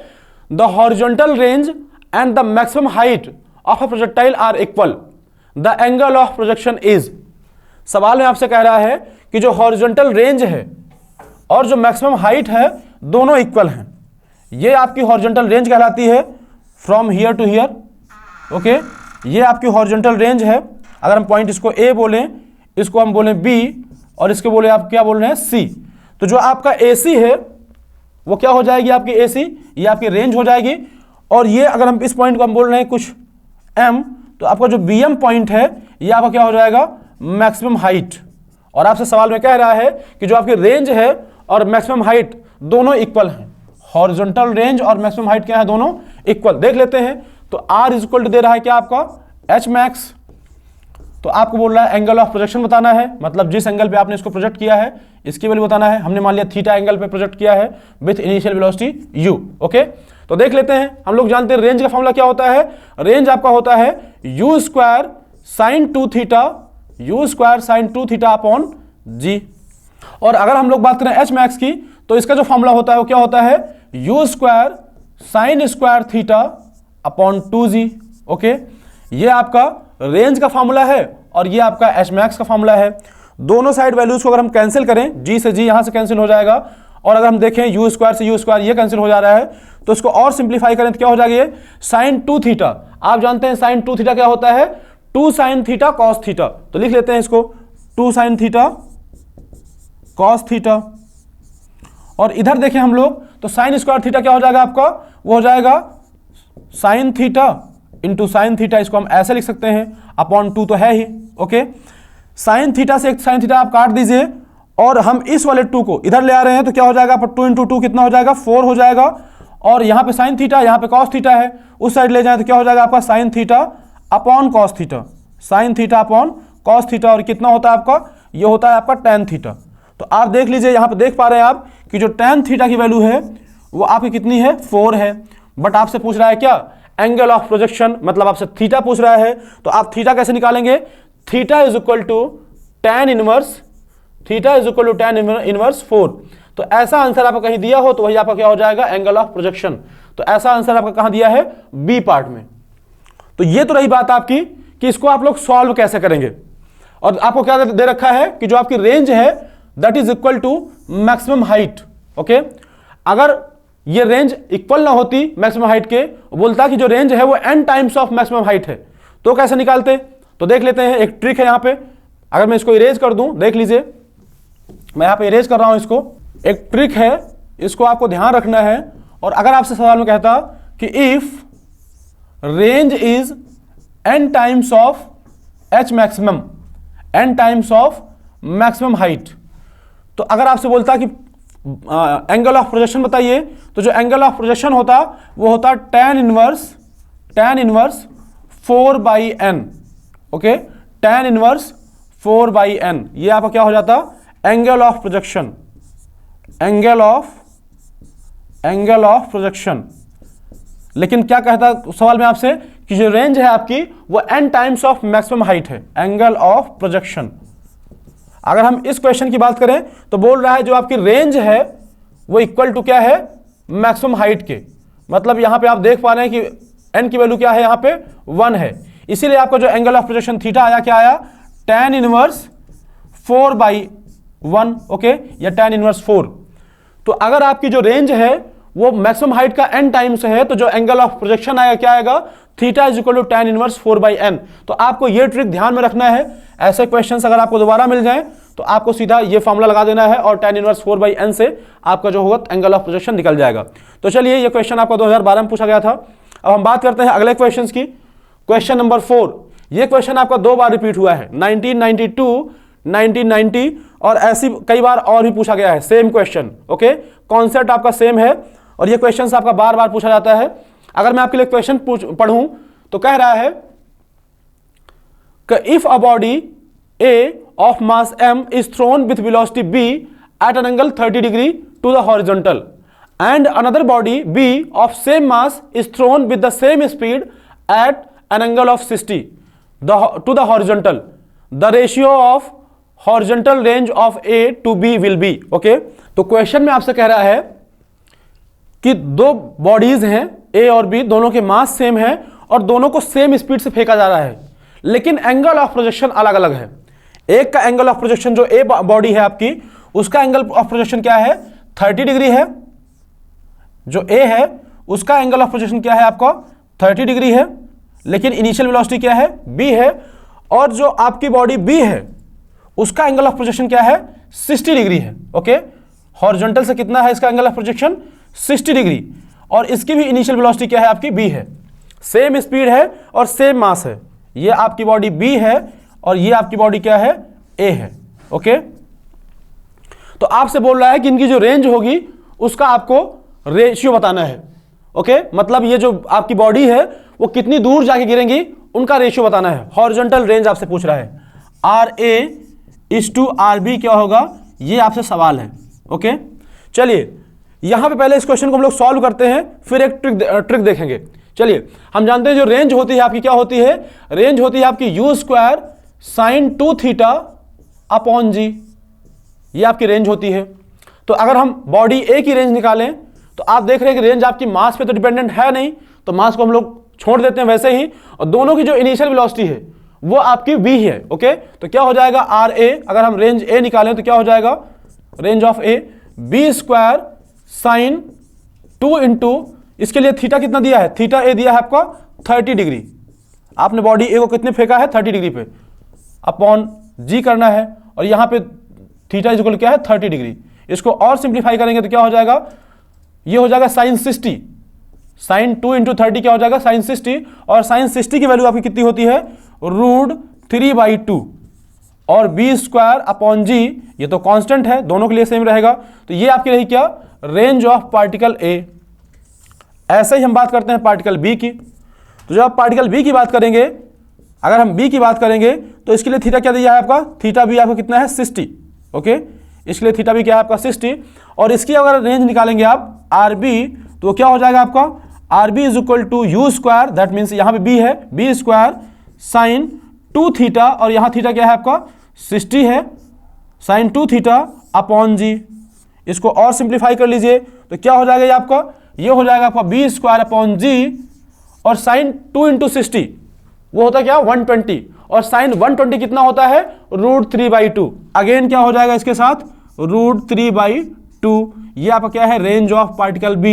the horizontal range and the maximum height of a projectile are equal, the angle of projection is. सवाल में आपसे कह रहा है कि जो हॉरिजॉन्टल रेंज है और जो मैक्सिमम हाइट है दोनों इक्वल हैं। ये आपकी हॉरिजॉन्टल रेंज कहलाती है from here to here, okay. ये आपकी हॉरिजॉन्टल रेंज है। अगर हम पॉइंट इसको ए बोलें, इसको हम बोलें बी और इसके बोले आप क्या बोल रहे हैं सी, तो जो आपका ए सी है वो क्या हो जाएगी आपकी ए सी, ये आपकी रेंज हो जाएगी। और ये अगर हम इस पॉइंट को हम बोल रहे हैं कुछ एम, तो आपका जो बी एम पॉइंट है ये आपका क्या हो जाएगा मैक्सिमम हाइट। और आपसे सवाल में कह रहा है कि जो आपकी रेंज है और मैक्सिमम हाइट दोनों इक्वल हैं। हॉरिजॉन्टल रेंज और मैक्सिमम हाइट क्या है दोनों इक्वल। देख लेते हैं, तो R इज इक्वल टू दे रहा है क्या आपका एच मैक्स, तो आपको बोल रहा है एंगल ऑफ प्रोजेक्शन बताना है, मतलब जिस एंगल पे आपने इसको प्रोजेक्ट किया है इसकी वैल्यू बताना है। हमने मान लिया थीटा एंगल पे प्रोजेक्ट किया है with initial velocity u, okay. तो देख लेते हैं, हम लोग जानते हैं रेंज का फॉर्मूला क्या होता है। रेंज आपका होता है u square sine 2 theta, u square sine 2 theta upon g। और अगर हम लोग बात करें एच मैक्स की, तो इसका जो फॉर्मूला होता है वो क्या होता है u square sign square theta upon 2g, okay. ये आपका रेंज का फॉर्मूला है और ये आपका एच मैक्स का फॉर्मूला है। दोनों साइड वैल्यूज को अगर हम कैंसिल करें, g से g यहां से कैंसिल हो जाएगा, और अगर हम देखें u स्क्वायर से u स्क्वायर ये कैंसिल हो जा रहा है, तो इसको और सिंप्लीफाई करें तो क्या हो जाएगा ये साइन 2 थीटा। आप जानते हैं साइन 2 थीटा क्या होता है 2 साइन थीटा कॉस थीटा, तो लिख लेते हैं इसको 2 साइन थीटा कॉस थीटा। और इधर देखें हम लोग, तो साइन स्क्वायर थीटा क्या हो जाएगा आपका, वो हो जाएगा sine theta into sine theta, इसको हम ऐसे लिख सकते हैं अपॉन 2 तो है ही, ओके। साइन थीटा से एक साइन थीटा आप काट दीजिए और हम इस वाले 2 को इधर ले आ रहे हैं, तो क्या हो जाएगा 2 इंटू 2 कितना हो जाएगा 4 हो जाएगा। और यहाँ पे साइन थीटा यहाँ पे कॉस थीटा है, उस साइड ले जाए तो क्या हो जाएगा आपका sign theta upon cos theta, sign theta upon cos theta. और कितना होता है आपका, ये होता है आपका टेन थीटा। तो आप देख लीजिए, यहाँ पे देख पा रहे हैं आप कि जो टेन थीटा की वैल्यू है वो आपकी कितनी है 4 है। बट आपसे पूछ रहा है क्या एंगल ऑफ प्रोजेक्शन, मतलब आपसे थीटा पूछ रहा है, तो आप थीटा कैसे निकालेंगे, theta is equal to tan inverse, theta is equal to tan inverse 4। तो ऐसा आंसर आपका कहीं दिया हो तो वही आपका क्या हो जाएगा एंगल ऑफ प्रोजेक्शन। तो ऐसा आंसर आपका कहां दिया है बी पार्ट में। तो ये तो रही बात आपकी कि इसको आप लोग सॉल्व कैसे करेंगे। और आपको क्या दे रखा है कि जो आपकी रेंज है that is equal to maximum height, okay. अगर ये रेंज इक्वल ना होती मैक्सिमम हाइट के, बोलता कि जो रेंज है वो n times of maximum height है, तो कैसे निकालते। तो देख लेते हैं, एक ट्रिक है यहाँ पे। अगर मैं इसको इरेज कर दूं, देख लीजिए मैं यहाँ पे इरेज कर रहा हूं इसको, एक ट्रिक है, इसको आपको ध्यान रखना है। और अगर आपसे सवाल में कहता कि if range is n times of h maximum, n times of maximum height, तो अगर आपसे बोलता कि एंगल ऑफ प्रोजेक्शन बताइए, तो जो एंगल ऑफ प्रोजेक्शन होता वो होता tan inverse 4/n, okay, tan inverse 4/n। ये आपका क्या हो जाता angle of projection, angle of projection. लेकिन क्या कहता सवाल में आपसे कि जो रेंज है आपकी वो n times of maximum height है, एंगल ऑफ प्रोजेक्शन। अगर हम इस क्वेश्चन की बात करें तो बोल रहा है जो आपकी रेंज है वो इक्वल टू क्या है मैक्सिमम हाइट के, मतलब यहां पे आप देख पा रहे हैं कि n की वैल्यू क्या है यहाँ पे 1 है। इसीलिए आपका जो एंगल ऑफ प्रोजेक्शन थीटा आया क्या आया tan इनवर्स 4/1, ओके, या tan इनवर्स 4। तो अगर आपकी जो रेंज है वो मैक्सिमम हाइट का n टाइम्स है, तो जो एंगल ऑफ प्रोजेक्शन आएगा क्या आएगा theta is equal to tan inverse 4/n। तो आपको ये ट्रिक ध्यान में रखना है। ऐसे क्वेश्चंस अगर आपको दोबारा मिल जाएं तो आपको सीधा ये फॉर्मूला लगा देना है और tan इनवर्स 4/n से आपका जो होगा एंगल ऑफ प्रोजेक्शन निकल जाएगा। तो चलिए, ये क्वेश्चन आपका 2012 में पूछा गया था। अब हम बात करते हैं अगले क्वेश्चन की। क्वेश्चन नंबर 4, ये क्वेश्चन आपका 2 बार रिपीट हुआ है, 1992, 1990 और ऐसी कई बार और भी पूछा गया है सेम क्वेश्चन, ओके। कॉन्सेप्ट आपका सेम है और ये क्वेश्चन आपका बार बार पूछा जाता है। अगर मैं आपके लिए क्वेश्चन पढ़ूं तो कह रहा है कि if a body A of mass m is thrown with velocity b at an angle 30 degree to the horizontal and another body B of same mass is thrown with the same speed at an angle of 60 to the horizontal. The ratio of horizontal range of A to B will be. Okay, तो question में आपसे कह रहा है कि दो bodies हैं A और B, दोनों के मास सेम है और दोनों को सेम स्पीड से फेंका जा रहा है, लेकिन एंगल ऑफ प्रोजेक्शन अलग अलग है। एक का एंगल ऑफ प्रोजेक्शन जो A बॉडी है आपकी, उसका एंगल ऑफ प्रोजेक्शन क्या है, 30 डिग्री है। जो A है उसका एंगल ऑफ प्रोजेक्शन क्या है आपका, 30 डिग्री है, लेकिन इनिशियल वेलोसिटी क्या है, B है। और जो आपकी बॉडी B है उसका एंगल ऑफ प्रोजेक्शन क्या है, 60 डिग्री है। ओके, हॉरिजॉन्टल से कितना है इसका एंगल ऑफ प्रोजेक्शन, 60 डिग्री, और इसकी भी इनिशियल वेलोसिटी क्या है आपकी, B है। सेम स्पीड है और सेम मास है। ये आपकी बॉडी B है और ये आपकी बॉडी क्या है, A है। ओके, तो आपसे बोल रहा है कि इनकी जो रेंज होगी उसका आपको रेशियो बताना है। ओके, मतलब ये जो आपकी बॉडी है वो कितनी दूर जाके गिरेंगी उनका रेशियो बताना है। हॉरिजॉन्टल रेंज आपसे पूछ रहा है, RA/RB क्या होगा, ये आपसे सवाल है। ओके, चलिए यहां पे पहले इस क्वेश्चन को हम लोग सॉल्व करते हैं, फिर एक ट्रिक देखेंगे। चलिए, हम जानते हैं जो रेंज होती है आपकी क्या होती है, रेंज होती है आपकी U² sin 2θ अपॉन G, ये आपकी रेंज होती है। तो अगर हम बॉडी A की रेंज निकालें तो आप देख रहे हैं कि रेंज आपकी मास पे तो डिपेंडेंट है नहीं, तो मास को हम लोग छोड़ देते हैं वैसे ही, और दोनों की जो इनिशियल वेलोसिटी है वो आपकी V है। ओके, तो क्या हो जाएगा RA, अगर हम रेंज A निकालें तो क्या हो जाएगा, range of A B² sin 2 into, इसके लिए थीटा कितना दिया है, थीटा A दिया है आपका 30 डिग्री। आपने बॉडी A को कितने फेंका है, 30 डिग्री पे, अपॉन G करना है, और यहां पे थीटा इक्वल क्या है, 30 डिग्री। इसको और सिंप्लीफाई करेंगे तो क्या हो जाएगा, ये हो जाएगा sin 60, sin 2 इंटू 30 क्या हो जाएगा, sin 60, और sin 60 की वैल्यू आपकी कितनी होती है, √3/2, और B² अपॉन G, ये तो कांस्टेंट है, दोनों के लिए सेम रहेगा। तो ये आपकी रही क्या, रेंज ऑफ पार्टिकल A। ऐसे ही हम बात करते हैं पार्टिकल B की। तो जब आप पार्टिकल B की बात करेंगे, अगर हम B की बात करेंगे तो इसके लिए थीटा क्या दिया है आपका, थीटा भी आपको कितना है, 60। ओके, इसके लिए थीटा भी क्या है आपका, 60, और इसकी अगर रेंज निकालेंगे आप RB, तो क्या हो जाएगा आपका, RB = U², दैट मीन्स यहाँ पे B है, B² sin 2θ, और यहाँ थीटा क्या है आपका, 60 है, sin 2θ अपॉन G। इसको और सिंप्लीफाई कर लीजिए तो क्या हो जाएगा ये आपका, ये हो जाएगा आपका B² अपॉन G, और sin 2 इंटू 60 वो होता है क्या, 120, और sin 120 कितना होता है, √3/2। अगेन क्या हो जाएगा इसके साथ, √3/2। ये आपका क्या है, रेंज ऑफ पार्टिकल B।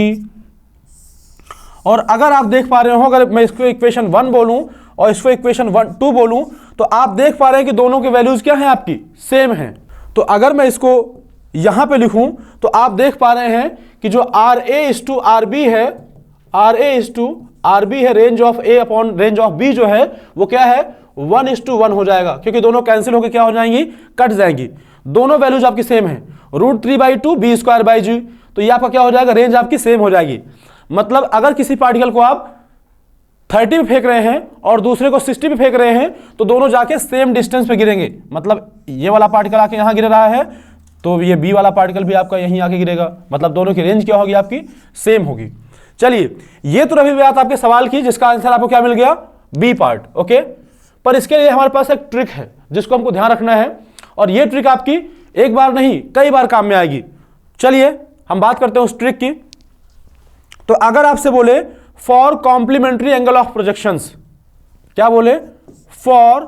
और अगर आप देख पा रहे हो, अगर मैं इसको इक्वेशन 1 बोलूं और इसको इक्वेशन 2 बोलूं, तो आप देख पा रहे हैं कि दोनों के वैल्यूज क्या हैं आपकी, सेम हैं। तो अगर मैं इसको यहां पे लिखूं तो आप देख पा रहे हैं कि जो RA/RB है, RA/RB है, range of A upon range of B जो है वो क्या है, 1:1 हो जाएगा, क्योंकि दोनों कैंसिल होकर क्या हो जाएंगी, कट जाएंगी। दोनों वैल्यूज आपकी सेम है, √3/2 B²/G, तो ये आपका क्या हो जाएगा, रेंज आपकी सेम हो जाएगी। मतलब अगर किसी पार्टिकल को आप 30 पे फेंक रहे हैं और दूसरे को 60 पे फेंक रहे हैं, तो दोनों जाके सेम डिस्टेंस पे गिरेंगे। मतलब ये वाला पार्टिकल आके यहां गिर रहा है तो ये B वाला पार्टिकल भी आपका यहीं आके गिरेगा, मतलब दोनों की रेंज क्या होगी, आपकी सेम होगी। चलिए, ये तो रही बात आपके सवाल की, जिसका आंसर आपको क्या मिल गया, B पार्ट। ओके, पर इसके लिए हमारे पास एक ट्रिक है जिसको हमको ध्यान रखना है, और ये ट्रिक आपकी एक बार नहीं कई बार काम में आएगी। चलिए हम बात करते हैं उस ट्रिक की। तो अगर आपसे बोले for complementary angle of projections, क्या बोले, for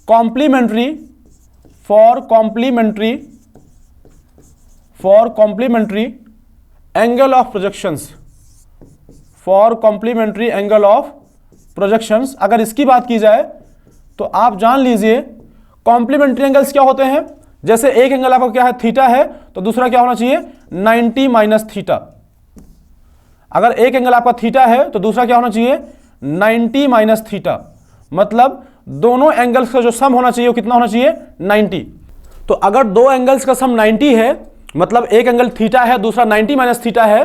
complementary angle of projections, for complementary angle of projections, अगर इसकी बात की जाए तो आप जान लीजिए कॉम्प्लीमेंट्री एंगल्स क्या होते हैं। जैसे एक एंगल आपका क्या है, थीटा है, तो दूसरा क्या होना चाहिए, 90 - थीटा। अगर एक एंगल आपका थीटा है तो दूसरा क्या होना चाहिए, 90 - थीटा। मतलब दोनों एंगल्स का जो सम होना चाहिए वो कितना होना चाहिए, 90। तो अगर दो एंगल्स का सम 90 है, मतलब एक एंगल थीटा है दूसरा 90 - थीटा है,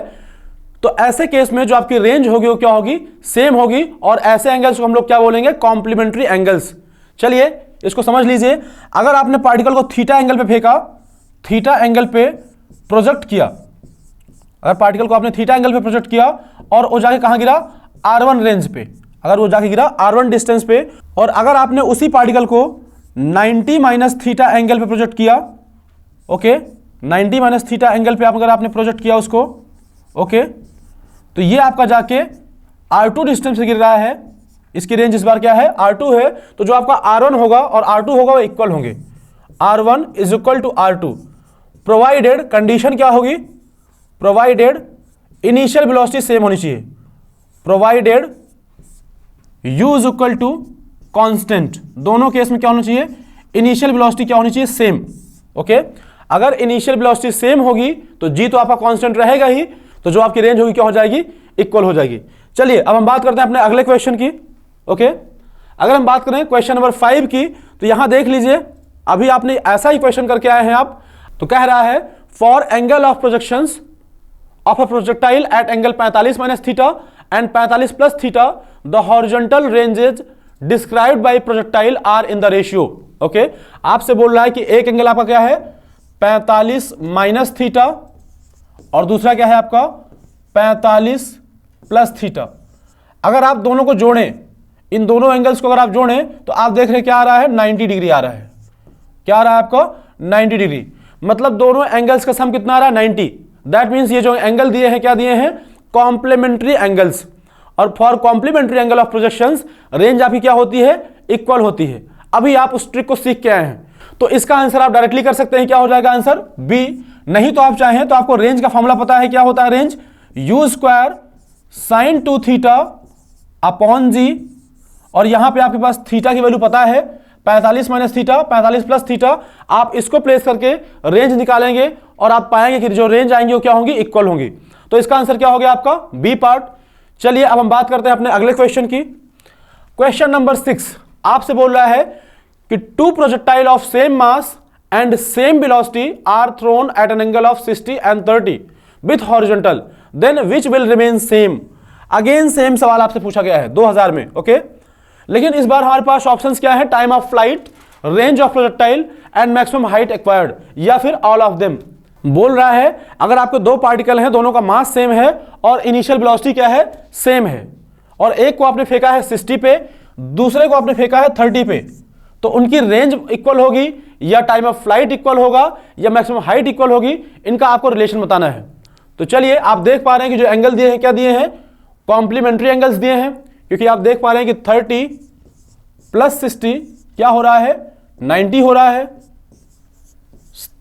तो ऐसे केस में जो आपकी रेंज होगी वो क्या होगी, सेम होगी, और ऐसे एंगल्स को हम लोग क्या बोलेंगे, कॉम्प्लीमेंट्री एंगल्स। चलिए इसको समझ लीजिए। अगर आपने पार्टिकल को थीटा एंगल पे फेंका, थीटा एंगल पे प्रोजेक्ट किया, अगर पार्टिकल को आपने थीटा एंगल पे प्रोजेक्ट किया और वो जाके कहाँ गिरा, R1 रेंज पे, अगर वो जाके गिरा R1 डिस्टेंस पे, और अगर आपने उसी पार्टिकल को 90 माइनस थीटा एंगल पे प्रोजेक्ट किया, ओके, 90 माइनस थीटा एंगल पे अगर आपने प्रोजेक्ट किया उसको, ओके, तो ये आपका जाके R2 डिस्टेंस से गिर रहा है, इसकी रेंज इस बार क्या है, R2 है, तो जो आपका R1 होगा और R2 होगा वो इक्वल होंगे, R1 is equal to R2, provided, condition क्या होगी, प्रोवाइडेड इनिशियल वेलोसिटी सेम होनी चाहिए, provided u is equal to constant, दोनों केस में क्या होना चाहिए, इनिशियल वेलोसिटी क्या होनी चाहिए, सेम, ओके। अगर इनिशियल वेलोसिटी सेम होगी तो g तो आपका कांस्टेंट रहेगा ही, तो जो आपकी रेंज होगी क्या हो जाएगी, इक्वल हो जाएगी। चलिए अब हम बात करते हैं अपने अगले क्वेश्चन की, ओके। अगर हम बात करें क्वेश्चन नंबर 5 की, तो यहां देख लीजिए, अभी आपने ऐसा ही क्वेश्चन करके आए हैं आप, तो कह रहा है for angle of projections of a projectile at angle 45 minus theta and 45 plus theta the horizontal ranges described by projectile are in the ratio, okay. आपसे बोल रहा है कि एक एंगल आपका क्या है 45 माइनस थीटा और दूसरा क्या है आपका 45 प्लस थीटा। अगर आप दोनों को जोड़ें, इन दोनों एंगल्स को अगर आप जोड़ें तो आप देख रहे हैं क्या आ रहा है, 90 डिग्री आ रहा है। क्या आ रहा है आपका 90 डिग्री, मतलब दोनों एंगल्स का सम कितना आ रहा है 90। दैट मीन्स ये जो एंगल दिए हैं क्या दिए हैं, कॉम्प्लीमेंट्री एंगल्स, और for complementary angle of projections range आपकी क्या होती है, इक्वल होती है। अभी आप उस ट्रिक को सीख के आए हैं, तो इसका आंसर आप डायरेक्टली कर सकते हैं, क्या हो जाएगा आंसर बी। नहीं तो आप चाहें तो आपको रेंज का फॉर्मूला पता है, क्या होता है range, u square sine 2 theta upon g, और यहां पे आपके पास थीटा की वैल्यू पता है 45 माइनस थीटा 45 प्लस थीटा, आप इसको प्लेस करके रेंज निकालेंगे और आप पाएंगे कि जो रेंज आएंगे वो क्या होंगी, इक्वल होंगी। तो इसका आंसर क्या हो गया आपका बी पार्ट। चलिए अब हम बात करते हैं अपने अगले क्वेश्चन की। क्वेश्चन नंबर 6 आपसे बोल रहा है कि two projectile of same mass and same velocity are thrown at an angle of 60 and 30 with horizontal, then which will remain same. Again same सवाल आपसे पूछा गया है 2000 में, ओके। लेकिन इस बार हमारे पास ऑप्शंस क्या है, time of flight, range of projectile and maximum height acquired, या फिर ऑल ऑफ देम। बोल रहा है अगर आपके दो पार्टिकल हैं, दोनों का मास सेम है और इनिशियल वेलोसिटी क्या है, सेम है, और एक को आपने फेंका है 60 पे, दूसरे को आपने फेंका है 30 पे, तो उनकी रेंज इक्वल होगी, या टाइम ऑफ फ्लाइट इक्वल होगा, या मैक्सिमम हाइट इक्वल होगी, इनका आपको रिलेशन बताना है। तो चलिए आप देख पा रहे हैं कि जो एंगल दिए हैं क्या दिए हैं, कॉम्प्लीमेंट्री एंगल्स दिए हैं, क्योंकि आप देख पा रहे हैं कि 30 प्लस 60 क्या हो रहा है, 90 हो रहा है।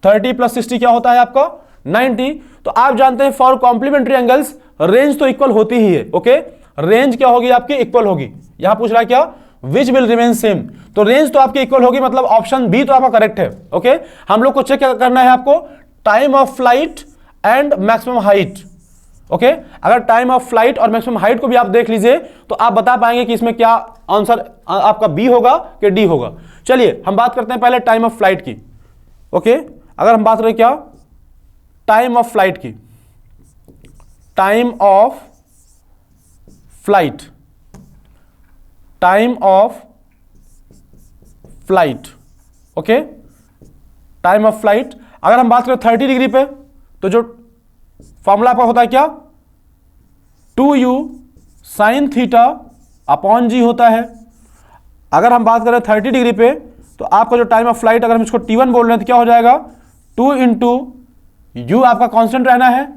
30 प्लस 60 क्या होता है आपका 90। तो आप जानते हैं फॉर कॉम्प्लीमेंट्री एंगल्स रेंज तो इक्वल होती ही है, ओके। रेंज क्या होगी आपकी, इक्वल होगी। यहां पूछ रहा है क्या, विच विल रिमेन सेम, तो रेंज तो आपकी इक्वल होगी, मतलब ऑप्शन बी तो आपका करेक्ट है, ओके। हम लोग को चेक करना है आपको time of flight and maximum height, okay. अगर टाइम ऑफ फ्लाइट और मैक्सिमम हाइट को भी आप देख लीजिए तो आप बता पाएंगे कि इसमें क्या आंसर आपका बी होगा कि डी होगा। चलिए हम बात करते हैं पहले टाइम ऑफ फ्लाइट की, ओके। अगर हम बात करें क्या, टाइम ऑफ फ्लाइट की, time of flight, time of flight, okay, time of flight. अगर हम बात करें 30 डिग्री पे, तो जो फॉर्मूला आपका होता है क्या, 2u साइन थीटा अपॉन जी होता है। अगर हम बात करें 30 डिग्री पे, तो आपका जो टाइम ऑफ फ्लाइट, अगर हम इसको t1 बोल रहे हैं तो क्या हो जाएगा, 2 इंटू यू आपका कांस्टेंट रहना है,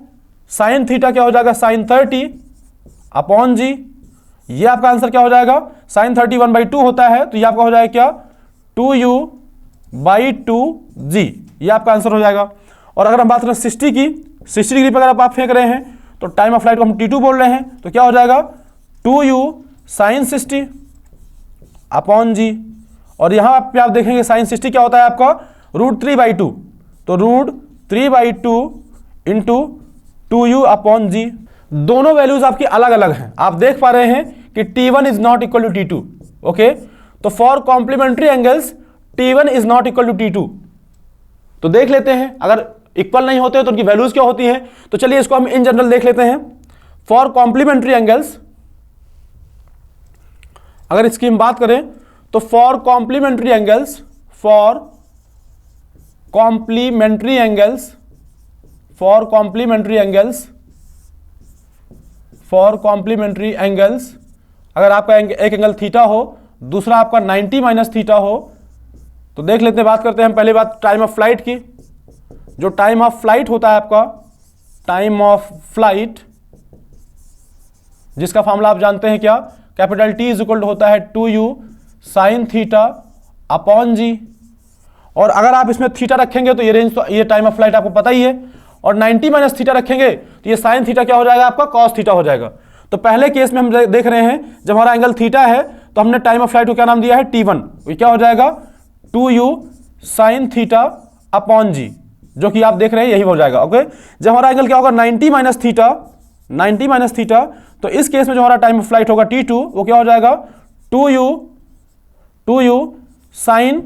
साइन थीटा क्या हो जाएगा साइन 30 अपॉन जी, ये आपका आंसर क्या हो जाएगा, साइन 30 1/2 होता है, तो ये आपका हो जाएगा क्या 2u/2g, ये आपका आंसर हो जाएगा। और अगर हम बात करें 60 की, 60 डिग्री पर अगर आप फेंक रहे हैं तो टाइम ऑफ फ्लाइट को हम t2 बोल रहे हैं, तो क्या हो जाएगा 2u साइन 60 अपॉन जी, और यहां पे आप देखेंगे साइन 60 क्या होता है आपका √3/2, तो √3/2 इंटू 2u अपॉन जी। दोनों वैल्यूज आपकी अलग अलग हैं, आप देख पा रहे हैं कि t1 is not equal to t2, okay. तो for complementary angles t1 is not equal to t2। तो देख लेते हैं अगर इक्वल नहीं होते तो उनकी वैल्यूज क्या होती हैं। तो चलिए इसको हम इन जनरल देख लेते हैं। फॉर कॉम्प्लीमेंट्री एंगल्स, अगर इसकी हम बात करें तो for complementary angles, for complementary angles, for complementary angles for complementary angles, अगर आपका एक एंगल थीटा हो, दूसरा आपका 90 माइनस थीटा हो, तो देख लेते हैं, बात करते हैं हम पहले बात टाइम ऑफ फ्लाइट की। जो टाइम ऑफ फ्लाइट होता है आपका, टाइम ऑफ फ्लाइट, जिसका फॉर्मूला आप जानते हैं क्या, capital T is equal to होता है 2u sign theta upon g. और अगर आप इसमें थीटा रखेंगे तो ये रेंज, तो ये टाइम ऑफ फ्लाइट आपको पता ही है, और 90 माइनस थीटा रखेंगे तो ये साइन थीटा क्या हो जाएगा आपका, कॉस थीटा हो जाएगा। तो पहले केस में हम देख रहे हैं जब हमारा एंगल थीटा है तो हमने टाइम ऑफ फ्लाइट को क्या नाम दिया है, T1। ये क्या हो जाएगा, 2u साइन थीटा अपॉन जी, जो कि आप देख रहे हैं यही हो जाएगा। ओके, जब हमारा एंगल क्या होगा 90 माइनस थीटा, 90 माइनस थीटा, तो इस केस में जो हमारा टाइम ऑफ फ्लाइट होगा T2, वो क्या हो जाएगा 2u sine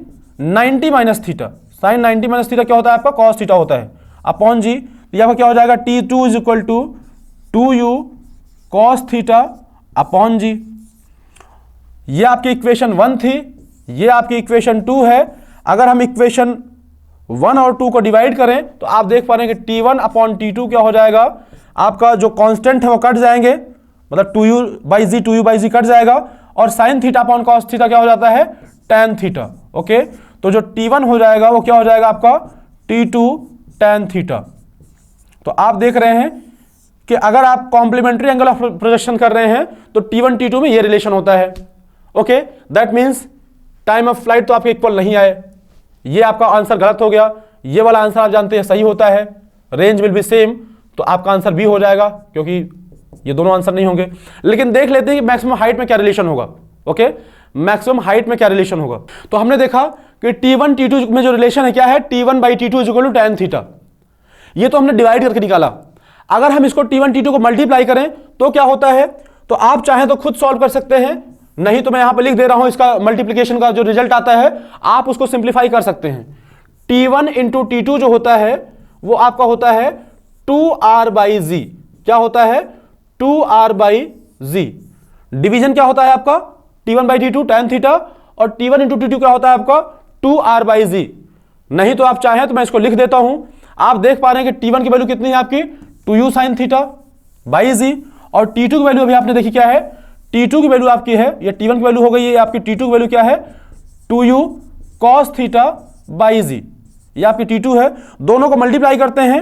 90 minus theta. Sine 90 minus theta क्या होता है आपका, कॉस थीटा होता है, अपॉन जी। तो यहाँ पर क्या हो जाएगा T2 is equal to 2u cos theta upon g. ये आपकी इक्वेशन 1 थी, ये आपकी इक्वेशन 2 है। अगर हम इक्वेशन 1 और 2 को डिवाइड करें तो आप देख पा रहे हैं कि T1 अपॉन T2 क्या हो जाएगा, आपका जो कांस्टेंट है वो कट जाएंगे, मतलब 2u बाई जी कट जाएगा, और sign theta upon cos theta क्या हो जाता है, टैन थीटा। ओके, तो जो T1 हो जाएगा वो क्या हो जाएगा आपका T2 टैन थीटा। तो आप देख रहे हैं कि अगर आप कॉम्प्लीमेंट्री एंगल ऑफ प्रोजेक्शन कर रहे हैं तो T1 T2 में ये रिलेशन होता है। Okay, that means time of flight तो आपके इक्वल नहीं आए, ये आपका आंसर गलत हो गया। ये वाला आंसर आप जानते हैं सही होता है, रेंज विल बी सेम, तो आपका आंसर बी हो जाएगा, क्योंकि ये दोनों आंसर नहीं होंगे। लेकिन देख लेते हैं कि मैक्सिमम हाइट में क्या रिलेशन होगा। ओके, मैक्सिमम हाइट में क्या रिलेशन होगा, तो हमने देखा कि T1 T2 में जो रिलेशन है क्या है, T1 by T2 is equal to tan theta. ये तो हमने डिवाइड करके निकाला। अगर हम इसको T1 T2 को मल्टीप्लाई करें तो क्या होता है, तो आप चाहें तो खुद सॉल्व कर सकते हैं, नहीं तो मैं यहां पे लिख दे रहा हूं, इसका मल्टीप्लीकेशन का जो रिजल्ट आता है आप उसको सिंप्लीफाई कर सकते हैं। T1 इंटू T2 जो होता है वो आपका होता है 2r बाई जी। क्या होता है, 2r बाई जी। डिवीजन क्या होता है आपका, T1 by T2 tan theta, और T1 इंटू T2 क्या होता है आपका 2r बाई जी। नहीं तो आप चाहें तो मैं इसको लिख देता हूं। आप देख पा रहे हैं कि T1 की वैल्यू कितनी है आपकी, 2u साइन थीटा बाई जी, और T2 की वैल्यू अभी आपने देखी क्या है, T2 की वैल्यू आपकी है, ये T1 की वैल्यू हो गई है, आपकी T2 की वैल्यू क्या है, 2u cos थीटा बाई जी। ये आपकी T2 है। दोनों को मल्टीप्लाई करते हैं,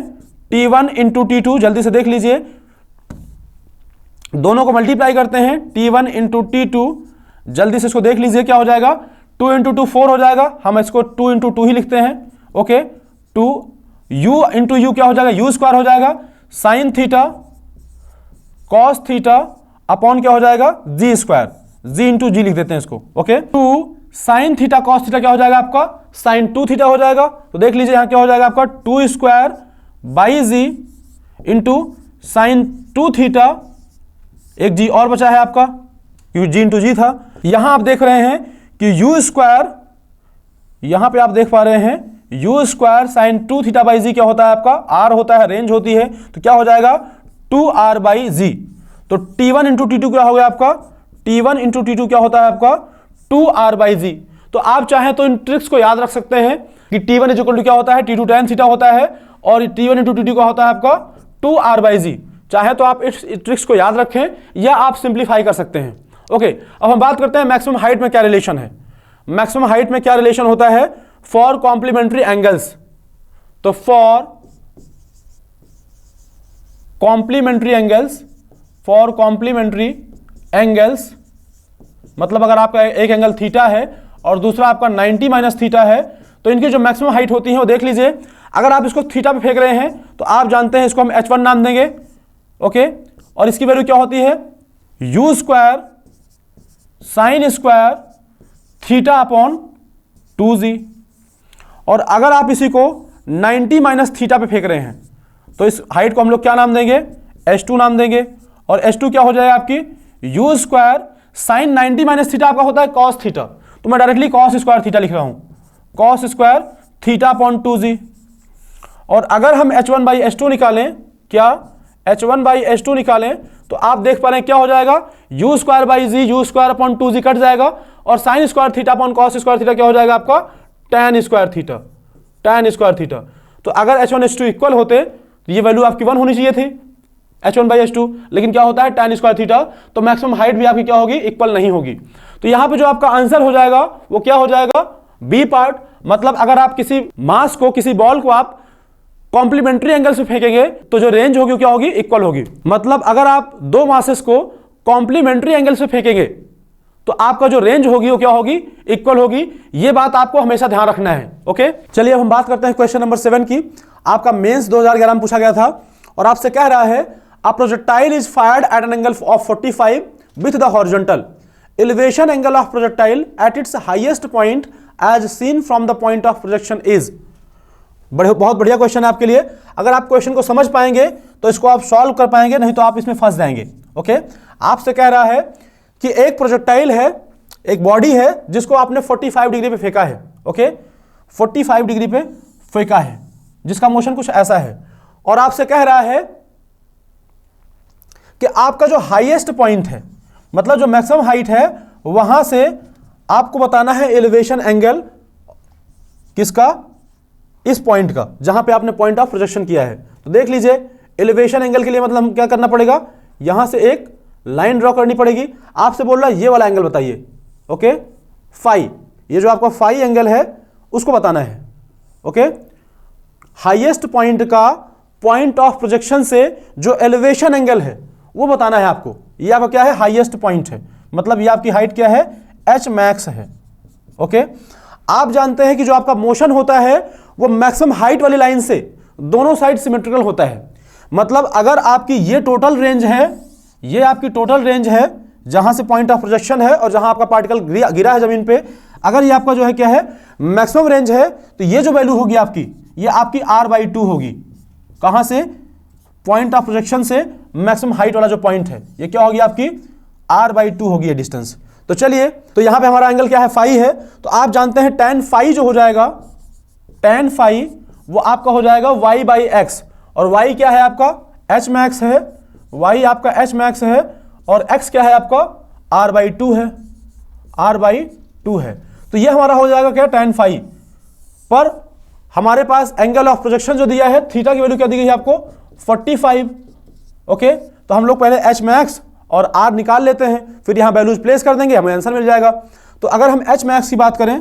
T1 इंटू T2, जल्दी से देख लीजिए, दोनों को मल्टीप्लाई करते हैं, T1 इंटू T2, जल्दी से इसको देख लीजिए क्या हो जाएगा, 2 इंटू 2 4 हो जाएगा, हम इसको 2 इंटू 2 ही लिखते हैं। ओके, 2 u इंटू यू क्या हो जाएगा, यू स्क्वायर हो जाएगा, sine theta cos theta upon क्या हो जाएगा, जी स्क्वायर, जी इंटू जी लिख देते हैं इसको। Okay, 2 sine theta cos theta क्या हो जाएगा आपका, साइन 2 थीटा हो जाएगा। तो देख लीजिए यहां क्या हो जाएगा आपका 2 square by G into sine 2 theta, एक जी और बचा है आपका, क्योंकि जी इंटू जी था। यहां आप देख रहे हैं कि यू स्क्वायर, यहां पे आप देख पा रहे हैं u square sine 2 theta by g क्या होता है आपका, आर होता है, रेंज होती है, तो क्या हो जाएगा 2r बाई जी। तो T1 इंटू T2 क्या हो गया आपका, T1 इंटू T2 क्या होता है आपका 2r बाई जी। तो आप चाहें तो इन ट्रिक्स को याद रख सकते हैं कि T1 इज इक्वल टू क्या होता है, T2 tan थीटा होता है, और T1 इंटू T2 क्या होता है आपका 2r बाई जी। चाहे तो आप इस ट्रिक्स को याद रखें या आप सिंप्लीफाई कर सकते हैं। ओके, अब हम बात करते हैं मैक्सिमम हाइट में क्या रिलेशन है। मैक्सिमम हाइट में क्या रिलेशन होता है फॉर कॉम्प्लीमेंट्री एंगल्स। तो for complementary angles, for complementary angles मतलब अगर आपका एक एंगल थीटा है और दूसरा आपका 90 माइनस थीटा है, तो इनकी जो मैक्सिमम हाइट होती है वो देख लीजिए। अगर आप इसको थीटा पे फेंक रहे हैं तो आप जानते हैं इसको हम h1 नाम देंगे। ओके, और इसकी वैल्यू क्या होती है, you square sign square theta upon 2g। और अगर आप इसी को 90 माइनस थीटा पे फेंक रहे हैं तो इस हाइट को हम लोग क्या नाम देंगे, h2 नाम देंगे। और h2 क्या हो जाएगा आपकी you square sign 90 minus theta आपका होता है कॉस थीटा, तो मैं डायरेक्टली कॉस स्क्वायर थीटा लिख रहा हूं, cos square theta upon 2g। और अगर हम h1 बाई h2 निकालें, क्या h1 बाई h2 निकालें, तो आप देख पा रहे हैं क्या हो जाएगा, U square by G, U square upon 2g cut जाएगा, और sine square theta upon cos square theta क्या हो जाएगा आपका tan square theta, tan square theta. तो अगर h1 h2 इक्वल होते तो ये वैल्यू आपकी 1 होनी चाहिए थी, h1/h2, लेकिन क्या होता है tan स्क्वायर थीटा, तो मैक्सिमम हाइट भी आपकी क्या होगी, इक्वल नहीं होगी। तो यहां पे जो आपका आंसर हो जाएगा वो क्या हो जाएगा, बी पार्ट। मतलब अगर आप किसी मास को, किसी बॉल को आप कॉम्प्लीमेंट्री एंगल से फेंकेंगे तो जो रेंज होगी वो क्या होगी, इक्वल होगी। मतलब अगर आप दो मासेस को कॉम्प्लीमेंट्री एंगल से फेंकेंगे तो आपका जो रेंज होगी वो क्या होगी, इक्वल होगी। ये बात आपको हमेशा ध्यान रखना है। ओके, चलिए अब हम बात करते हैं क्वेश्चन नंबर 7 की। आपका मेंस 2011 में पूछा गया था और आपसे कह रहा है a projectile is fired at an angle of 45 with the horizontal elevation angle of projectile at its highest point as seen from the point of projection is. बहुत बढ़िया क्वेश्चन है आपके लिए। अगर आप क्वेश्चन को समझ पाएंगे तो इसको आप सॉल्व कर पाएंगे, नहीं तो आप इसमें फंस जाएंगे। ओके, आपसे कह रहा है कि एक प्रोजेक्टाइल है, एक बॉडी है जिसको आपने 45 डिग्री पे फेंका है। ओके, 45 डिग्री पे फेंका है, जिसका मोशन कुछ ऐसा है, और आपसे कह रहा है कि आपका जो हाईएस्ट पॉइंट है, मतलब जो मैक्सिमम हाइट है, वहां से आपको बताना है एलिवेशन एंगल किसका, इस पॉइंट का, जहां पे आपने पॉइंट ऑफ प्रोजेक्शन किया है। तो देख लीजिए, एलिवेशन एंगल के लिए मतलब हम क्या करना पड़ेगा, यहां से एक लाइन ड्रॉ करनी पड़ेगी। आपसे बोल रहा है ये वाला एंगल बताइए। ओके, फाई, ये जो आपका फाई एंगल है उसको बताना है। ओके, हाईएस्ट पॉइंट का पॉइंट ऑफ प्रोजेक्शन से जो एलिवेशन एंगल है वो बताना है आपको। ये आपका क्या है, हाईएस्ट पॉइंट है, मतलब ये आपकी हाइट क्या है, एच मैक्स है। ओके, आप जानते हैं कि जो आपका मोशन होता है वो मैक्सिमम हाइट वाली लाइन से दोनों साइड सिमेट्रिकल होता है। मतलब अगर आपकी ये टोटल रेंज है, ये आपकी टोटल रेंज है जहां से पॉइंट ऑफ प्रोजेक्शन है और जहां आपका पार्टिकल गिरा है जमीन पे, अगर ये आपका जो है क्या है, मैक्सिमम रेंज है, तो ये जो वैल्यू होगी आपकी, ये आपकी r/2 होगी। कहां से, पॉइंट ऑफ प्रोजेक्शन से मैक्सिमम हाइट वाला जो पॉइंट है, ये क्या होगी आपकी, r/2 होगी ये डिस्टेंस। तो चलिए, तो यहां पे हमारा एंगल क्या है, फाई है। तो आप जानते हैं tan फाई जो हो जाएगा, tan फाई वो आपका हो जाएगा y/x, और y क्या है आपका, h मैक्स है, y आपका h मैक्स है, और x क्या है आपका, r/2 है, r/2 है। तो ये हमारा हो जाएगा क्या, tan फाई। पर हमारे पास एंगल ऑफ प्रोजेक्शन जो दिया है, थीटा की वैल्यू क्या दी गई है आपको, 45। ओके, तो हम लोग पहले h मैक्स और r निकाल लेते हैं, फिर यहाँ वैल्यूज प्लेस कर देंगे, हमें आंसर मिल जाएगा। तो अगर हम h मैक्स की बात करें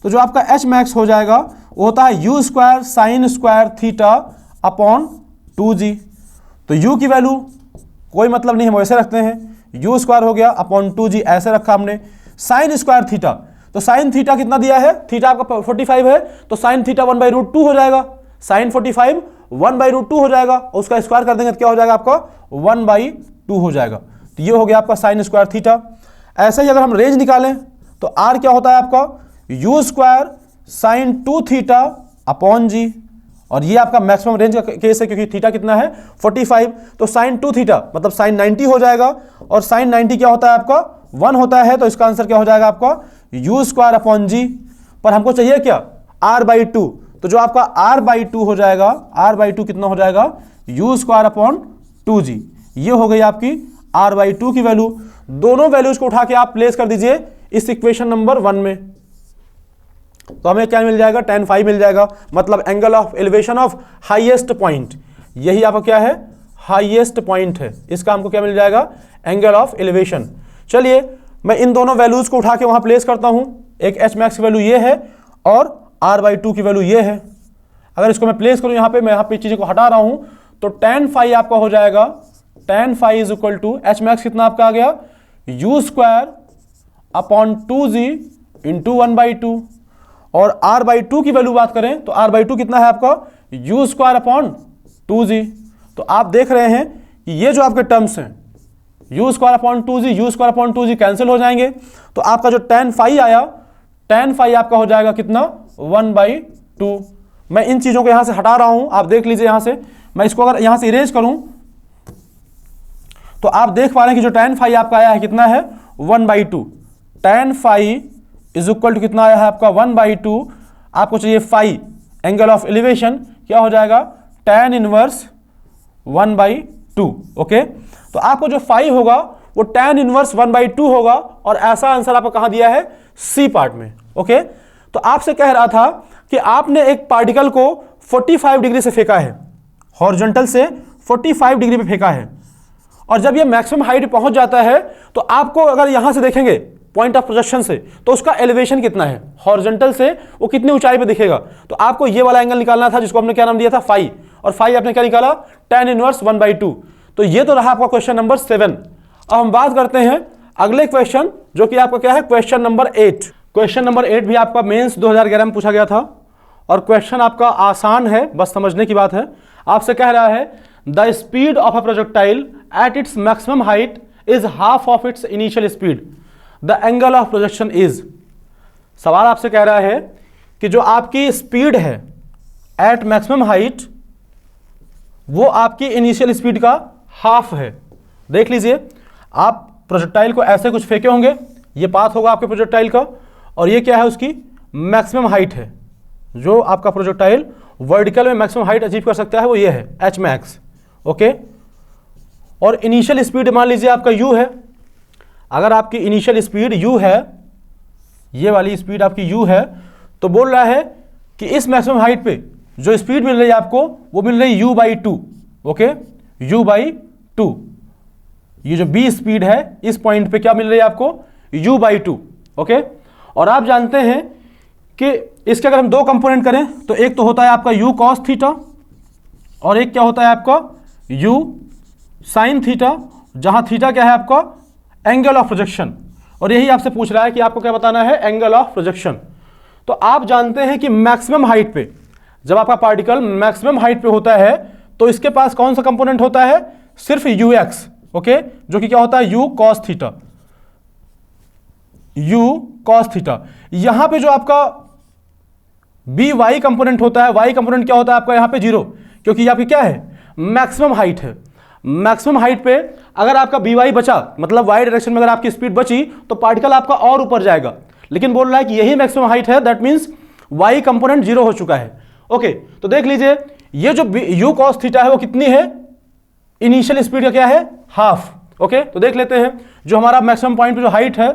तो जो आपका h मैक्स हो जाएगा वो होता है u square sign square theta upon 2g। तो u की वैल्यू कोई मतलब नहीं, हम वैसे रखते हैं, u स्क्वायर हो गया अपॉन 2g, ऐसे रखा हमने। साइन स्क्वायर थीटा, तो साइन थीटा कितना दिया है, थीटा आपका 45 है, तो साइन थीटा 1/√2 हो जाएगा, साइन 45 1/√2 हो जाएगा, और उसका स्क्वायर कर देंगे तो क्या हो जाएगा आपका, 1/2 हो जाएगा। तो ये हो गया आपका साइन स्क्वायर थीटा। ऐसे ही अगर हम रेंज निकालें तो r क्या होता है आपका, u square sine 2 theta upon g, और ये आपका मैक्सिमम रेंज का केस है क्योंकि थीटा कितना है, 45। तो साइन 2 थीटा मतलब साइन 90 हो जाएगा, और साइन 90 क्या होता है आपका, 1 होता है, तो इसका आंसर क्या हो जाएगा आपका, u स्क्वायर अपॉन g। पर हमको चाहिए क्या, r/2, तो जो आपका r/2 हो जाएगा, r/2 कितना हो जाएगा, u स्क्वायर अपॉन 2g। ये हो गई आपकी r/2 की वैल्यू। दोनों वैल्यूज को उठा के आप प्लेस कर दीजिए इस इक्वेशन नंबर 1 में, तो हमें क्या मिल जाएगा, tan फाई मिल जाएगा, मतलब angle of elevation of highest point. यही आपका क्या है, हाईएस्ट पॉइंट है, इसका हमको क्या मिल जाएगा, एंगल ऑफ एलिवेशन। चलिए मैं इन दोनों वैल्यूज को उठा के वहां प्लेस करता हूं। एक h मैक्स की वैल्यू ये है और r/2 की वैल्यू ये है। अगर इसको मैं प्लेस करूं यहाँ पे, मैं यहाँ पे चीजें को हटा रहा हूं, तो tan फाई आपका हो जाएगा, tan phi is equal to h max कितना आपका आ गया, u square upon 2g into 1/2, और r/2 की वैल्यू बात करें तो r/2 कितना है आपका, u स्क्वायर अपॉन 2g। तो आप देख रहे हैं कि ये जो आपके टर्म्स हैं, u square upon 2g, u square upon 2g cancel हो जाएंगे, तो आपका जो tan फाई आया, tan फाई आपका हो जाएगा कितना, 1/2। मैं इन चीजों को यहां से हटा रहा हूं, आप देख लीजिए यहां से। मैं इसको अगर यहां से इरेज करूं तो आप देख पा रहे हैं कि जो tan फाई आपका आया है कितना है, 1/2। tan phi is equal to कितना आया है आपका, 1/2। आपको चाहिए फाई, एंगल ऑफ एलिवेशन क्या हो जाएगा, tan इनवर्स 1/2। ओके, तो आपको जो फाई होगा वो tan इनवर्स 1/2 होगा, और ऐसा आंसर आपको कहां दिया है, सी पार्ट में। ओके, तो आपसे कह रहा था कि आपने एक पार्टिकल को 45 डिग्री से फेंका है, हॉरिजॉन्टल से 45 डिग्री पे फेंका है, और जब ये मैक्सिमम हाइट पहुंच जाता है तो आपको अगर यहां से देखेंगे पॉइंट ऑफ प्रोजेक्शन से, तो उसका एलिवेशन कितना है, हॉरिजॉन्टल से वो कितनी ऊंचाई पे दिखेगा। तो आपको ये वाला एंगल निकालना था जिसको हमने क्या नाम दिया था, फाई, और फाई आपने क्या निकाला, tan इनवर्स 1/2। तो ये तो रहा आपका क्वेश्चन नंबर 7। अब हम बात करते हैं अगले क्वेश्चन, जो कि आपका क्या है, क्वेश्चन नंबर 8। क्वेश्चन नंबर 8 भी आपका मेंस 2011 में पूछा गया था और क्वेश्चन आपका आसान है, बस समझने की बात है। आपसे कह रहा है the speed of a projectile at its maximum height is half of its initial speed, the angle of projection is. सवाल आपसे कह रहा है कि जो आपकी स्पीड है एट मैक्सिमम हाइट, वो आपकी इनिशियल स्पीड का हाफ है। देख लीजिए, आप प्रोजेक्टाइल को ऐसे कुछ फेंके होंगे, ये पाथ होगा आपके प्रोजेक्टाइल का, और ये क्या है, उसकी मैक्सिमम हाइट है। जो आपका प्रोजेक्टाइल वर्टिकल में मैक्सिमम हाइट अचीव कर सकता है वो ये है एच मैक्स, ओके। और इनिशियल स्पीड मान लीजिए आपका यू है। अगर आपकी इनिशियल स्पीड यू है, ये वाली स्पीड आपकी यू है, तो बोल रहा है कि इस मैक्सिमम हाइट पे जो स्पीड मिल रही है आपको, वो मिल रही है u/2, ओके, u/2। ये जो b स्पीड है इस पॉइंट पे क्या मिल रही है आपको, u/2, ओके। और आप जानते हैं कि इसके अगर हम दो कंपोनेंट करें तो एक तो होता है आपका u cos थीटा और एक क्या होता है आपका u sin थीटा, जहां थीटा क्या है आपका एंगल ऑफ प्रोजेक्शन। और यही आपसे पूछ रहा है कि आपको क्या बताना है, एंगल ऑफ प्रोजेक्शन। तो आप जानते हैं कि मैक्सिमम हाइट पे, जब आपका पार्टिकल मैक्सिमम हाइट पे होता है तो इसके पास कौन सा कंपोनेंट होता है, सिर्फ ux, ओके, जो कि क्या होता है u cos theta, u cos theta. यहां पे जो आपका by कंपोनेंट होता है, y कंपोनेंट क्या होता है आपका यहां पे 0, क्योंकि ये आपकी क्या है, मैक्सिमम हाइट है। मैक्सिमम हाइट पे अगर आपका by बचा, मतलब y डायरेक्शन में अगर आपकी स्पीड बची तो पार्टिकल आपका और ऊपर जाएगा, लेकिन बोल रहा है कि यही मैक्सिमम हाइट है, दैट मींस y कंपोनेंट 0 हो चुका है, ओके। तो देख लीजिए, ये जो u cos थीटा है वो कितनी है, इनिशियल स्पीड का क्या है, हाफ, ओके। तो देख लेते हैं जो हमारा मैक्सिमम पॉइंट पे जो हाइट है,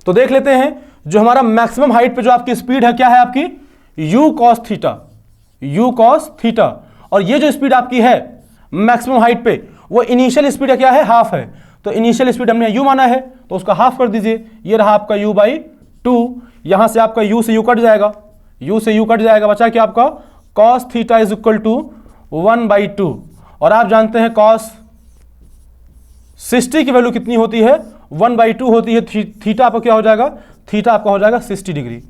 तो देख लेते हैं जो हमारा मैक्सिमम हाइट पे जो आपकी स्पीड है क्या है आपकी, u cos theta, u cos theta. और ये जो स्पीड आपकी है मैक्सिमम हाइट पे, वो इनिशियल स्पीड क्या है, हाफ है। तो इनिशियल स्पीड हमने u माना है तो उसका हाफ कर दीजिए, ये रहा आपका u/2। यहां से आपका u से u कट जाएगा, u से u कट जाएगा, बचा क्या आपका cos theta is equal to 1/2। और आप जानते हैं cos 60 की वैल्यू कितनी होती है, 1/2 होती है। थीटा आपका क्या हो जाएगा, थीटा आपका हो जाएगा 60 डिग्री।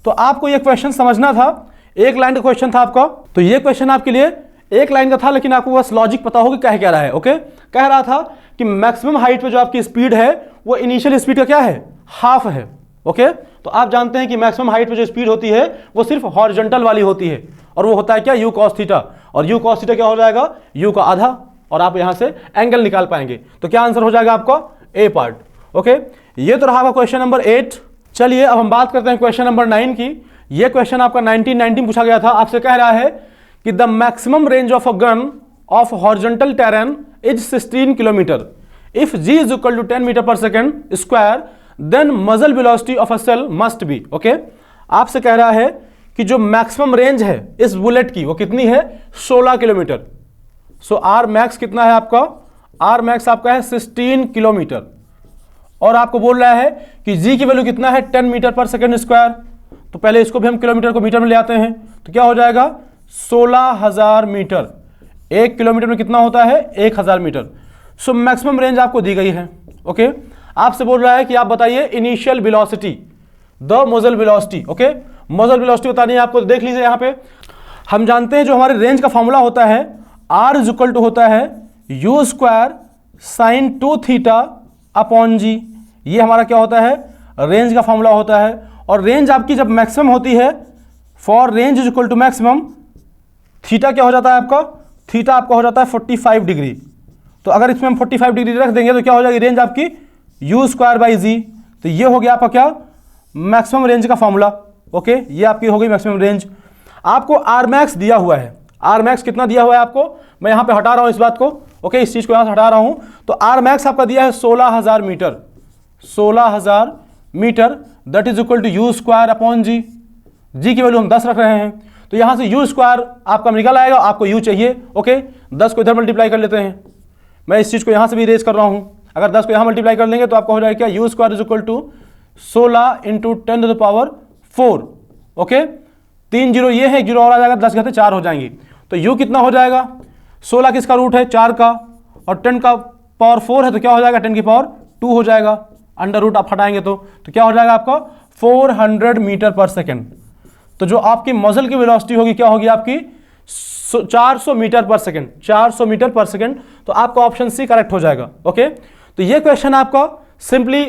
तो आपको ये क्वेश्चन समझना था, एक लाइन का क्वेश्चन था आपका। तो ये क्वेश्चन आपके लिए एक लाइन का था, लेकिन आपको बस लॉजिक पता होगा कह क्या रहा है, ओके। कह रहा था कि मैक्सिमम हाइट पे जो आपकी स्पीड है वो इनिशियल स्पीड का क्या है, हाफ है, ओके। तो आप जानते हैं कि मैक्सिमम हाइट पे जो स्पीड होती है वो सिर्फ हॉरिजॉन्टल वाली होती है, और वो होता है क्या, u cos थीटा। और u cos थीटा क्या हो जाएगा, u का आधा, और आप यहां से एंगल निकाल पाएंगे। तो क्या आंसर हो जाएगा आपका ए पार्ट, ओके। ये तो रहा क्वेश्चन नंबर 8। चलिए अब हम बात करते हैं क्वेश्चन नंबर 9 की। ये क्वेश्चन आपका 1919 पूछा गया था। आपसे कह रहा है कि the maximum range of a gun of horizontal terrain is 16 kilometre. If g is equal to 10 metre per second square, then muzzle velocity of a shell must be, okay. आपसे कह रहा है कि जो मैक्सिमम रेंज है इस bullet की वो कितनी है, 16 किलोमीटर। सो आर मैक्स कितना है आपका, आर मैक्स आपका है 16 किलोमीटर। और आपको बोल रहा है कि g की वैल्यू कितना है, 10 मीटर पर सेकेंड स्क्वायर। तो पहले इसको भी हम किलोमीटर को मीटर में ले आते हैं, तो क्या हो जाएगा, 16,000 मीटर। 1 किलोमीटर में कितना होता है, 1,000 मीटर। सो मैक्सिमम रेंज आपको दी गई है, ओके। आपसे बोल रहा है कि आप बताइए initial velocity, the muzzle velocity, okay. Muzzle velocity बतानी है आपको। देख लीजिए यहाँ पे हम जानते हैं जो हमारे रेंज का फॉर्मूला होता है, r इज इक्वल टू होता है u square sine 2 theta upon g। ये हमारा क्या होता है, रेंज का फॉर्मूला होता है। और रेंज आपकी जब मैक्सिमम होती है, for range is equal to maximum, theta क्या हो जाता है आपका, थीटा आपका हो जाता है 45 डिग्री। तो अगर इसमें हम 45 डिग्री रख देंगे तो क्या हो जाएगी रेंज आपकी, u स्क्वायर बाई जी। तो ये हो गया आपका क्या, मैक्सिमम रेंज का फॉर्मूला, ओके। ये आपकी हो गई मैक्सिमम रेंज। आपको आर मैक्स दिया हुआ है, आर मैक्स कितना दिया हुआ है आपको, मैं यहाँ पे हटा रहा हूँ इस बात को, ओके, इस चीज़ को यहाँ से हटा रहा हूँ। तो आर मैक्स आपका दिया है 16,000 metre, 16,000 metre, that is equal to u square upon g. G की वैल्यू हम 10 रख रहे हैं, तो यहाँ से यू स्क्वायर आपका निकल आएगा, आपको यू चाहिए, ओके। 10 को इधर मल्टीप्लाई कर लेते हैं, मैं इस चीज़ को यहाँ से भी रेज कर रहा हूँ। अगर 10 को यहाँ मल्टीप्लाई कर लेंगे तो आपका हो जाएगा क्या, U square is equal to 16 into 10⁴। Okay, 3 zero ये है, 1 जीरो और आ जाएगा, 10 घाते 4 हो जाएंगी। तो यू कितना हो जाएगा, 16 किसका रूट है, 4 का, और 10 का पावर 4 है तो क्या हो जाएगा, 10 की पावर 2 हो जाएगा। अंडर रूट आप हटाएंगे तो क्या हो जाएगा आपका 400 मीटर पर सेकेंड। तो जो आपकी मसल की वेलोसिटी होगी क्या होगी आपकी 400 metre per second, 400 metre per second. तो आपका ऑप्शन सी करेक्ट हो जाएगा। ओके, तो ये क्वेश्चन आपका सिंपली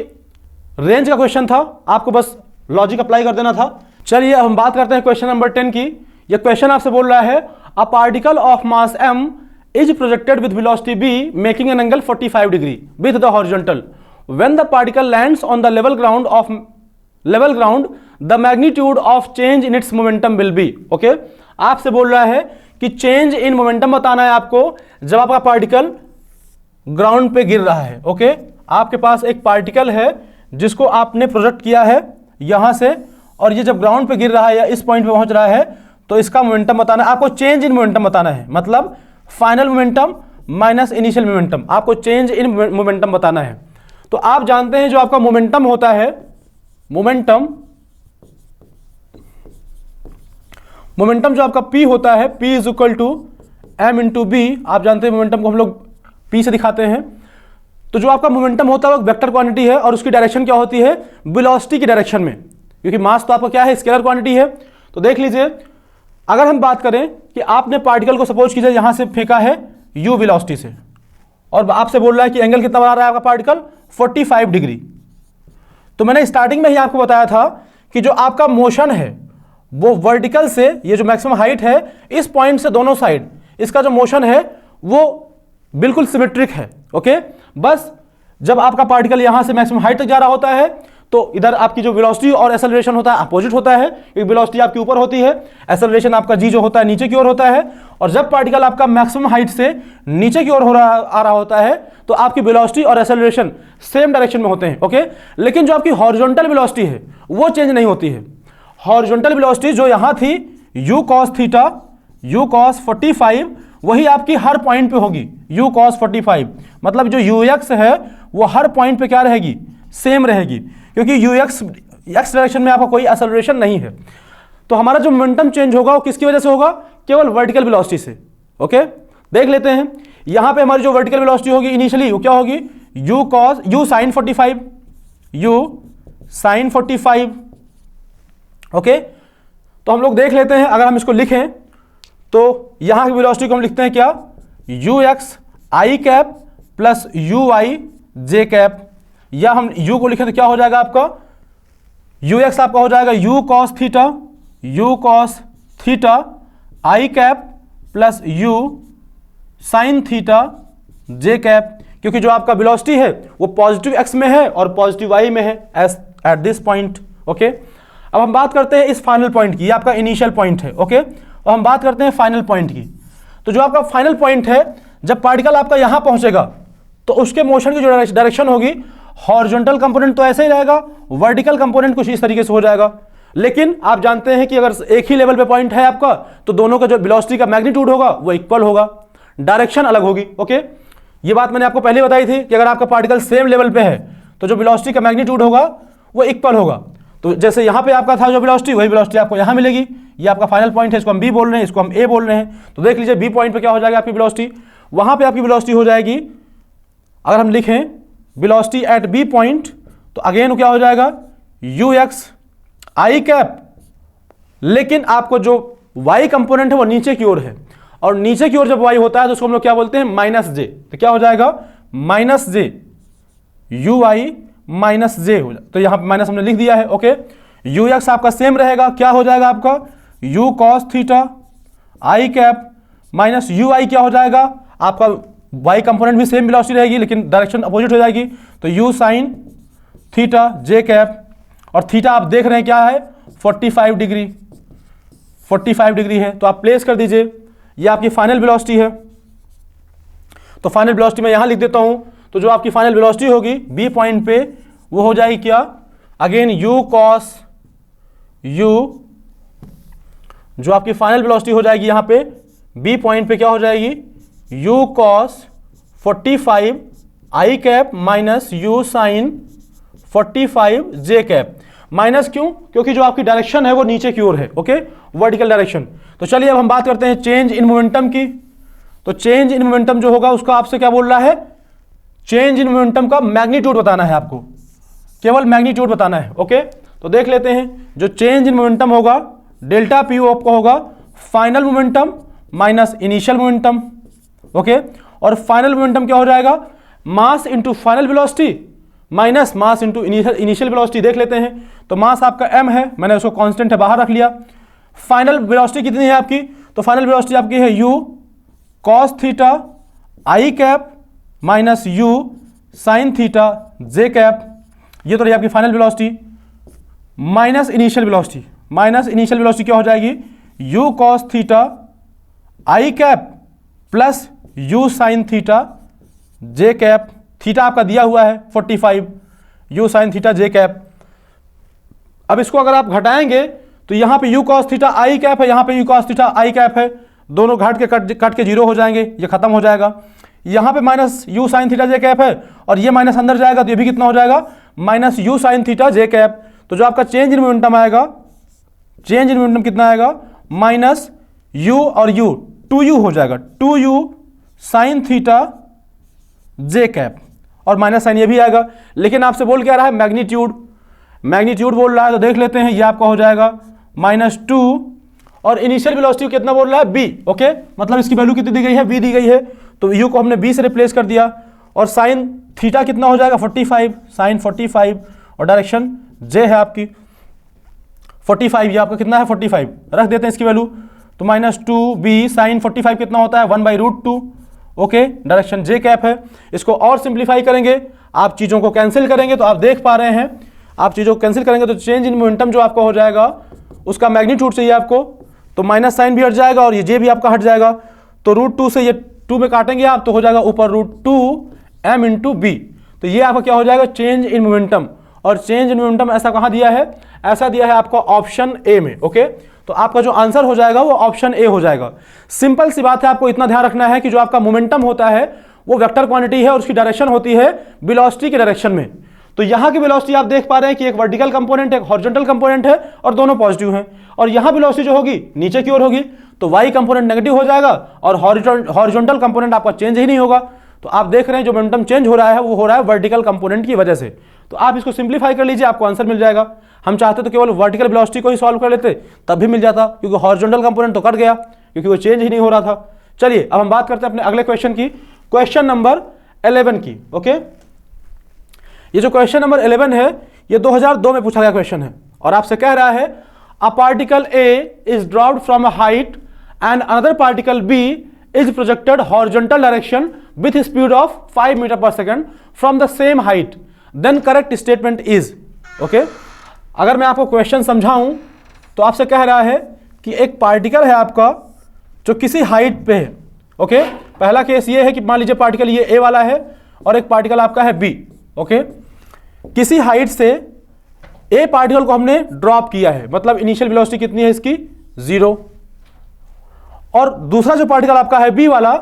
रेंज का क्वेश्चन था, आपको बस लॉजिक अप्लाई कर देना था। चलिए अब हम बात करते हैं क्वेश्चन नंबर 10 की। ये क्वेश्चन आपसे बोल रहा है a particle of mass m is projected with velocity b making an angle 45 degree with the horizontal. When the particle lands on the level ground the magnitude of change in its momentum will be. Okay, आपसे बोल रहा है कि change in momentum बताना है आपको जब आपका पार्टिकल ग्राउंड पे गिर रहा है। ओके, आपके पास एक पार्टिकल है जिसको आपने प्रोजेक्ट किया है यहां से, और ये जब ग्राउंड पे गिर रहा है या इस पॉइंट पे पहुंच रहा है तो इसका मोमेंटम बताना है आपको, चेंज इन मोमेंटम बताना है, मतलब final momentum minus initial momentum, आपको चेंज इन मोमेंटम बताना है। तो आप जानते हैं जो आपका मोमेंटम होता है, मोमेंटम जो आपका P होता है, P is equal to M into B. आप जानते हैं मोमेंटम को हम लोग P से दिखाते हैं। तो जो आपका मोमेंटम होता है वो वेक्टर क्वांटिटी है, और उसकी डायरेक्शन क्या होती है, वेलोसिटी की डायरेक्शन में, क्योंकि मास तो आपका क्या है, स्केलर क्वांटिटी है। तो देख लीजिए, अगर हम बात करें कि आपने पार्टिकल को सपोज कीजिए यहां से फेंका है u वेलोसिटी से, और आपसे बोल रहा है कि एंगल कितना बना रहा है आपका पार्टिकल 45 डिग्री। तो मैंने स्टार्टिंग में ही आपको बताया था कि जो आपका मोशन है वो वर्टिकल से, ये जो मैक्सिमम हाइट है इस पॉइंट से दोनों साइड, इसका जो मोशन है वो बिल्कुल सिमेट्रिक है। ओके, बस जब आपका पार्टिकल यहां से मैक्सिमम हाइट तक जा रहा होता है तो इधर आपकी जो वेलोसिटी और एक्सेलरेशन होता है अपोजिट होता है, क्योंकि वेलोसिटी आपके ऊपर होती है, एक्सेलरेशन आपका जी जो होता है नीचे की ओर होता है। और जब पार्टिकल आपका मैक्सिमम हाइट से नीचे की ओर आ रहा होता है तो आपकी वेलोसिटी और एक्सेलरेशन सेम डायरेक्शन में होते हैं। ओके, लेकिन जो आपकी हॉरिजॉन्टल वेलोसिटी है वो चेंज नहीं होती है। हॉरिजॉन्टल वेलोसिटी जो यहां थी u cos theta, u cos 45, वही आपकी हर पॉइंट पे होगी u cos 45, मतलब जो ux है वो हर पॉइंट पे क्या रहेगी, सेम रहेगी, क्योंकि ux x डायरेक्शन में आपका कोई एक्सेलरेशन नहीं है। तो हमारा जो मोमेंटम चेंज होगा वो किसकी वजह से होगा, केवल वर्टिकल वेलोसिटी से। ओके, देख लेते हैं यहां पे हमारी जो वर्टिकल वेलोसिटी होगी इनिशियली वो क्या होगी, u sin 45। ओके, तो हम लोग देख लेते हैं, अगर हम इसको लिखें तो यहां की वेलोसिटी को हम लिखते हैं क्या, ux i cap plus uy j cap, या हम u को लिखें तो क्या हो जाएगा आपका, ux आपका हो जाएगा u cos theta i cap plus u sin theta j cap, क्योंकि जो आपका वेलोसिटी है वो पॉजिटिव x में है और पॉजिटिव y में है एट दिस पॉइंट। ओके, अब हम बात करते हैं इस फाइनल पॉइंट की, ये आपका इनिशियल पॉइंट है। ओके, और हम बात करते हैं फाइनल पॉइंट की। तो जो आपका फाइनल पॉइंट है, जब पार्टिकल आपका यहां पहुंचेगा तो उसके मोशन की जो डायरेक्शन होगी, हॉरिजॉन्टल कंपोनेंट तो ऐसे ही रहेगा, वर्टिकल कंपोनेंट कुछ इस तरीके से हो जाएगा। लेकिन आप जानते हैं कि अगर एक ही लेवल पे पॉइंट है आपका तो दोनों का जो वेलोसिटी का मैग्नीट्यूड होगा वो इक्वल होगा, डायरेक्शन अलग होगी। ओके, ये बात मैंने आपको पहले बताई थी कि अगर आपका पार्टिकल सेम लेवल पे है तो जो वेलोसिटी का मैग्नीट्यूड होगा वो इक्वल होगा। तो जैसे यहाँ पे आपका था जो वेलोसिटी, वही वेलोसिटी आपको यहाँ मिलेगी। ये आपका फाइनल पॉइंट है, इसको हम बी बोल रहे हैं, इसको हम ए बोल रहे हैं। तो देख लीजिए बी पॉइंट पे क्या हो जाएगा आपकी वेलोसिटी, वहां पे आपकी वेलोसिटी हो जाएगी, अगर हम लिखें वेलोसिटी एट बी पॉइंट तो अगेन क्या हो जाएगा ux i कैप, लेकिन आपको जो y कंपोनेंट है वो नीचे की ओर है, और नीचे की ओर जब y होता है तो उसको हम लोग क्या बोलते हैं माइनस j। तो क्या हो जाएगा minus j ui minus j हो जाए, तो यहां पर माइनस हमने लिख दिया है। ओके, ux आपका सेम रहेगा, क्या हो जाएगा आपका u cos theta i cap minus ui क्या हो जाएगा आपका y कंपोनेंट भी सेम वेलोसिटी रहेगी लेकिन डायरेक्शन अपोजिट हो जाएगी, तो u sin theta j cap, और थीटा आप देख रहे हैं क्या है 45 डिग्री है। तो आप प्लेस कर दीजिए, ये आपकी फाइनल वेलोसिटी है। तो फाइनल वेलोसिटी मैं यहां लिख देता हूं, तो जो आपकी फाइनल वेलोसिटी होगी बी पॉइंट पे वो हो जाएगी क्या, अगेन u cos u, जो आपकी फाइनल वेलोसिटी हो जाएगी यहां पे बी पॉइंट पे क्या हो जाएगी u cos 45 I cap minus U sine 45 J cap. Minus क्यों? क्योंकि जो आपकी डायरेक्शन है वो नीचे की ओर है, ओके, वर्टिकल डायरेक्शन। तो चलिए अब हम बात करते हैं चेंज इन मोमेंटम की। तो चेंज इन मोमेंटम जो होगा उसका आपसे क्या बोल रहा है, चेंज इन मोमेंटम का मैग्नीट्यूड बताना है आपको, केवल मैग्नीट्यूड बताना है, ओके। तो देख लेते हैं, जो चेंज इन मोमेंटम होगा डेल्टा पी आपका होगा final momentum minus initial momentum, okay. और फाइनल मोमेंटम क्या हो जाएगा, mass into final velocity minus mass into initial velocity. देख लेते हैं, तो मास आपका m है, मैंने उसको कांस्टेंट है बाहर रख लिया। फाइनल वेलोसिटी कितनी है आपकी, तो फाइनल वेलोसिटी आपकी है u cos theta I cap minus u sin theta j cap. ये तो रही आपकी final velocity minus initial velocity. Minus initial velocity क्या हो जाएगी, u cos theta I cap plus u sin theta j cap. Theta आपका दिया हुआ है 45, u sin theta j cap. अब इसको अगर आप घटाएंगे तो यहां पे u cos theta I cap है, यहां पे u cos theta I cap है, दोनों कट के जीरो हो जाएंगे, ये खत्म हो जाएगा। यहां पे minus u sin theta j cap है और ये माइनस अंदर जाएगा तो ये भी कितना हो जाएगा, minus u sin theta j cap. तो जो आपका चेंज इन मोमेंटम आएगा, चेंज इन मोमेंटम कितना आएगा, माइनस u और u 2u हो जाएगा, 2u sin theta j cap, और माइनस साइन ये भी आएगा। लेकिन आपसे बोल क्या रहा है, मैग्नीट्यूड, मैग्नीट्यूड बोल रहा है। तो देख लेते हैं, ये आपका हो जाएगा -2 और इनिशियल वेलोसिटी कितना बोल रहा है, b, ओके। मतलब इसकी वैल्यू कितनी दी गई है, b दी गई है, तो u को हमने b से रिप्लेस कर दिया। और साइन थीटा कितना हो जाएगा 45, साइन 45, और डायरेक्शन j है आपकी 45, ये आपका कितना है 45, रख देते हैं इसकी वैल्यू। तो -2b साइन 45 कितना होता है 1/√2, ओके, डायरेक्शन j कैप है। इसको और सिंप्लीफाई करेंगे, आप चीज़ों को कैंसिल करेंगे तो आप देख पा रहे हैं, आप चीज़ों को कैंसिल करेंगे तो चेंज इन मोमेंटम जो आपका हो जाएगा उसका मैग्नीट्यूड चाहिए आपको, तो माइनस साइन भी हट जाएगा और ये j भी आपका हट जाएगा। तो √2 से ये 2 में काटेंगे आप तो हो जाएगा ऊपर √2 m इंटू बी। तो ये आपका क्या हो जाएगा, चेंज इन मोमेंटम। और चेंज इन मोमेंटम ऐसा कहाँ दिया है, ऐसा दिया है आपका ऑप्शन ए में, ओके। तो आपका जो आंसर हो जाएगा वो ऑप्शन ए हो जाएगा। सिंपल सी बात है, आपको इतना ध्यान रखना है कि जो आपका मोमेंटम होता है वो वेक्टर क्वांटिटी है और उसकी डायरेक्शन होती है वेलोसिटी के डायरेक्शन में। तो यहाँ की वेलोसिटी आप देख पा रहे हैं कि एक वर्टिकल कंपोनेंट है, एक हॉरिजॉन्टल कंपोनेंट है और दोनों पॉजिटिव हैं। और यहाँ वेलोसिटी जो होगी नीचे की ओर होगी, तो वाई कंपोनेंट नेगेटिव हो जाएगा और हॉरिजॉन्टल कंपोनेंट आपका चेंज ही नहीं होगा। तो आप देख रहे हैं जो मोमेंटम चेंज हो रहा है वो हो रहा है वर्टिकल कंपोनेंट की वजह से। तो आप इसको सिंप्लीफाई कर लीजिए, आपको आंसर मिल जाएगा। हम चाहते तो केवल वर्टिकल वेलोसिटी को ही सॉल्व कर लेते, तब भी मिल जाता, क्योंकि हॉरिजॉन्टल कंपोनेंट तो कट गया क्योंकि वो चेंज ही नहीं हो रहा था। चलिए अब हम बात करते हैं अपने अगले क्वेश्चन की, क्वेश्चन नंबर 11 की, ओके। ये जो क्वेश्चन नंबर 11 है ये 2002 में पूछा गया क्वेश्चन है और आपसे कह रहा है a particle A is dropped from a height and another particle B is projected horizontal direction with speed of 5 metre per second from the same height, then correct statement is, okay. अगर मैं आपको question समझाऊं तो आपसे कह रहा है कि एक पार्टिकल है आपका जो किसी हाइट पे है, ओके। पहला केस ये है कि मान लीजिए पार्टिकल ये A वाला है और एक पार्टिकल आपका है B, ओके। किसी हाइट से A पार्टिकल को हमने ड्रॉप किया है, मतलब इनिशियल वेलोसिटी कितनी है इसकी 0, और दूसरा जो पार्टिकल आपका है B वाला,